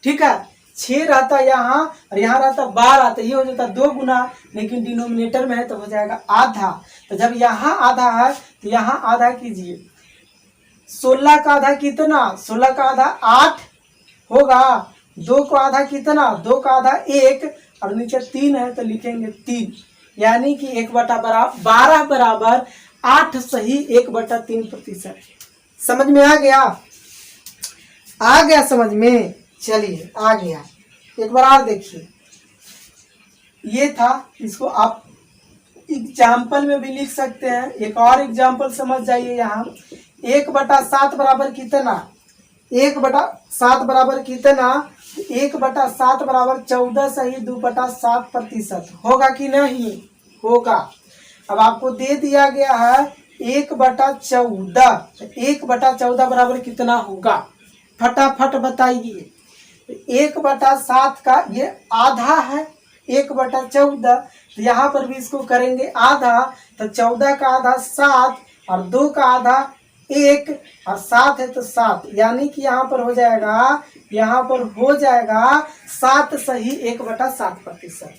ठीक है। 6 रहता यहाँ और यहाँ रहता 12, तो ये हो जाता 2 गुना, लेकिन डिनोमिनेटर में है तो हो जाएगा आधा। तो जब यहाँ आधा है तो यहाँ आधा कीजिए। 16 का आधा कितना? 16 का आधा 8 होगा। 2 का आधा कितना? 2 का आधा 1, और नीचे 3 है तो लिखेंगे 3, यानी कि 1/12 बराबर 8 सही 1/3%। समझ में आ गया? आ गया समझ में? चलिए आ गया। एक बार और देखिए, ये था, इसको आप एग्जाम्पल में भी लिख सकते हैं। एक और एग्जाम्पल समझ जाइए। यहाँ 1/7 बराबर कितना? 1/7 बराबर कितना? 1/7 बराबर 14 सही 2/7% होगा कि नहीं? होगा। अब आपको दे दिया गया है 1/14, 1/14 बराबर कितना होगा? फटाफट बताइए। 1/7 का ये आधा है, 1/14, तो यहाँ पर भी इसको करेंगे आधा, तो 14 का आधा 7 और 2 का आधा 1 और 7 है तो 7, यानी कि यहाँ पर हो जाएगा, यहाँ पर हो जाएगा 7 सही 1/7%।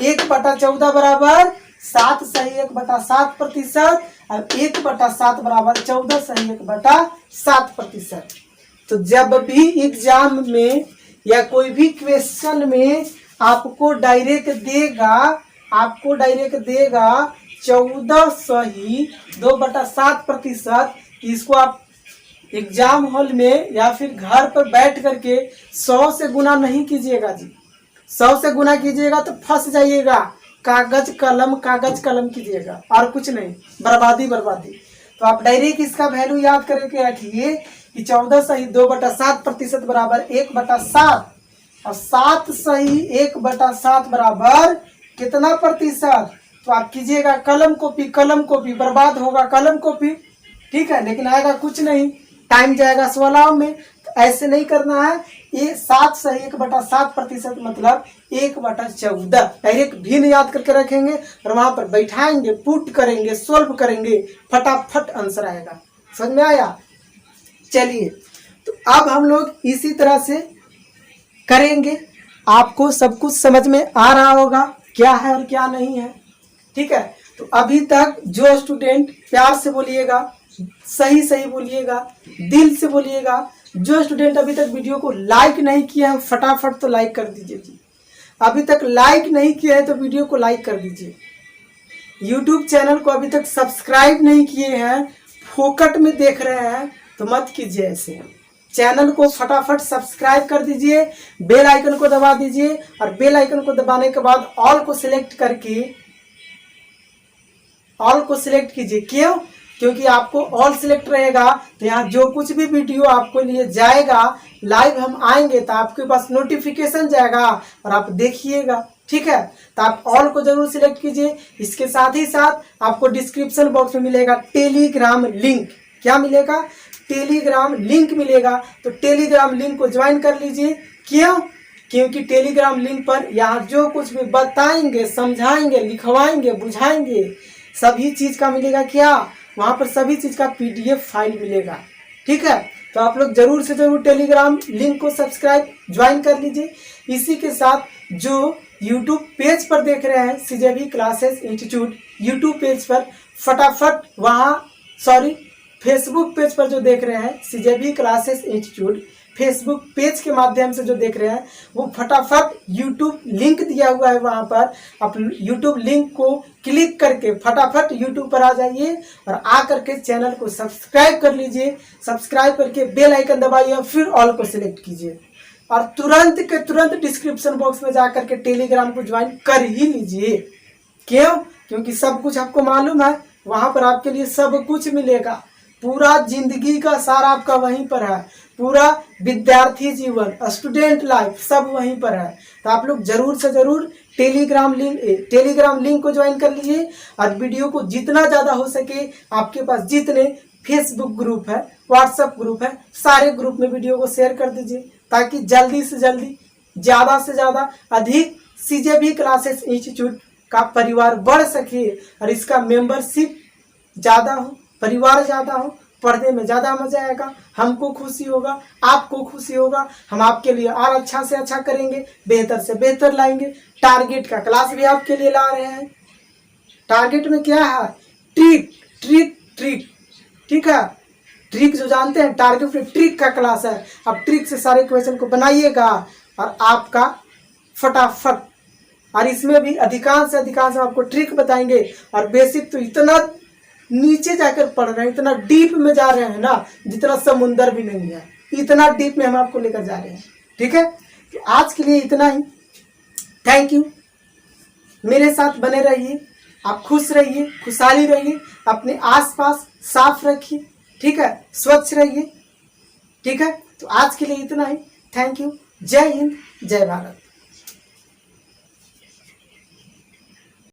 1/14 बराबर 7 सही 1/7% और 1/7 बराबर 14 सही 1/7%। तो जब भी एग्जाम में या कोई भी क्वेश्चन में आपको डायरेक्ट देगा 14 सही 2/7%, इसको आप एग्जाम हॉल में या फिर घर पर बैठ करके 100 से गुना नहीं कीजिएगा जी। 100 से गुना कीजिएगा तो फंस जाइएगा। कागज कलम कीजिएगा और कुछ नहीं, बर्बादी। तो आप डायरेक्ट इसका वैल्यू याद करके रखिए कि 14 सही 2/7% बराबर 1/7 और 7 सही 1/7 बराबर कितना प्रतिशत? तो आप कीजिएगा कलम कॉपी, बर्बाद होगा कलम कॉपी, ठीक है, लेकिन आएगा कुछ नहीं, टाइम जाएगा सवालों में। तो ऐसे नहीं करना है। ये 7 सही 1/7% मतलब 1/14। डायरेक्ट भिन्न याद करके रखेंगे और वहां पर बैठाएंगे, पुट करेंगे, सोल्व करेंगे, फटाफट आंसर आएगा। समझ में आया? चलिए, तो अब हम लोग इसी तरह से करेंगे। आपको सब कुछ समझ में आ रहा होगा क्या है और क्या नहीं है, ठीक है। तो अभी तक जो स्टूडेंट, प्यार से बोलिएगा, सही बोलिएगा, दिल से बोलिएगा, जो स्टूडेंट अभी तक वीडियो को लाइक नहीं किया है फटाफट तो लाइक कर दीजिए जी। अभी तक लाइक नहीं किया है तो वीडियो को लाइक कर दीजिए। यूट्यूब चैनल को अभी तक सब्सक्राइब नहीं किए हैं, फोकट में देख रहे हैं तो मत कीजिए ऐसे। चैनल को फटाफट सब्सक्राइब कर दीजिए, बेल आइकन को दबा दीजिए और बेल आइकन को दबाने के बाद ऑल को सिलेक्ट करके ऑल को सिलेक्ट कीजिए। क्यों? क्योंकि आपको ऑल सिलेक्ट रहेगा तो यहाँ जो कुछ भी वीडियो आपको लिए जाएगा, लाइव हम आएंगे तो आपके पास नोटिफिकेशन जाएगा और आप देखिएगा, ठीक है। तो आप ऑल को जरूर सिलेक्ट कीजिए। इसके साथ ही साथ आपको डिस्क्रिप्शन बॉक्स में मिलेगा टेलीग्राम लिंक। क्या मिलेगा? टेलीग्राम लिंक मिलेगा। तो टेलीग्राम लिंक को ज्वाइन कर लीजिए। क्यों? क्योंकि टेलीग्राम लिंक पर यहाँ जो कुछ भी बताएंगे, समझाएंगे, लिखवाएंगे, बुझाएंगे, सभी चीज का मिलेगा। क्या? वहां पर सभी चीज का PDF फाइल मिलेगा, ठीक है। तो आप लोग जरूर से जरूर टेलीग्राम लिंक को सब्सक्राइब ज्वाइन कर लीजिए। इसी के साथ जो यूट्यूब पेज पर देख रहे हैं CJB classes institute YouTube page पर, फटाफट वहाँ फेसबुक पेज पर जो देख रहे हैं CJB classes institute, Facebook page के माध्यम से जो देख रहे हैं वो फटाफट यूट्यूब लिंक दिया हुआ है, वहां पर आप यूट्यूब लिंक को क्लिक करके फटाफट यूट्यूब पर आ जाइए और आ करके चैनल को सब्सक्राइब कर लीजिए। सब्सक्राइब करके बेल आइकन दबाइए और फिर ऑल को सिलेक्ट कीजिए और तुरंत के तुरंत डिस्क्रिप्शन बॉक्स में जाकर के टेलीग्राम को ज्वाइन कर ही लीजिए। क्यों? क्योंकि सब कुछ आपको मालूम है, वहां पर आपके लिए सब कुछ मिलेगा। पूरा जिंदगी का सार आपका वहीं पर है, पूरा विद्यार्थी जीवन, स्टूडेंट लाइफ सब वहीं पर है। तो आप लोग जरूर से जरूर टेलीग्राम लिंक को ज्वाइन कर लीजिए और वीडियो को जितना ज़्यादा हो सके आपके पास जितने फेसबुक ग्रुप है, व्हाट्सएप ग्रुप है, सारे ग्रुप में वीडियो को शेयर कर दीजिए ताकि जल्दी से जल्दी, ज़्यादा से ज़्यादा, अधिक CJB क्लासेस इंस्टीट्यूट का परिवार बढ़ सके और इसका मेंबरशिप ज़्यादा हो, परिवार ज़्यादा हो, पढ़ने में ज़्यादा मजा आएगा, हमको खुशी होगा, आपको खुशी होगा। हम आपके लिए और अच्छा से अच्छा करेंगे, बेहतर से बेहतर लाएंगे। टारगेट का क्लास भी आपके लिए ला रहे हैं। टारगेट में क्या है? ट्रिक, ठीक है। ट्रिक जो जानते हैं, टारगेट में ट्रिक का क्लास है। अब ट्रिक से सारे क्वेश्चन को बनाइएगा और आपका फटाफट, और इसमें भी अधिकांश से अधिकांश हम आपको ट्रिक बताएंगे। और बेसिक तो इतना नीचे जाकर पढ़ रहे हैं, इतना डीप में जा रहे हैं ना जितना समुंदर भी नहीं है। इतना डीप में हम आपको लेकर जा रहे हैं। ठीक है, कि आज के लिए इतना ही। थैंक यू, मेरे साथ बने रहिए, आप खुश रहिए, खुशहाली रहिए, अपने आसपास साफ रखिए। ठीक है, स्वच्छ रहिए। ठीक है, तो आज के लिए इतना ही। Thank you. जय हिंद, जय भारत।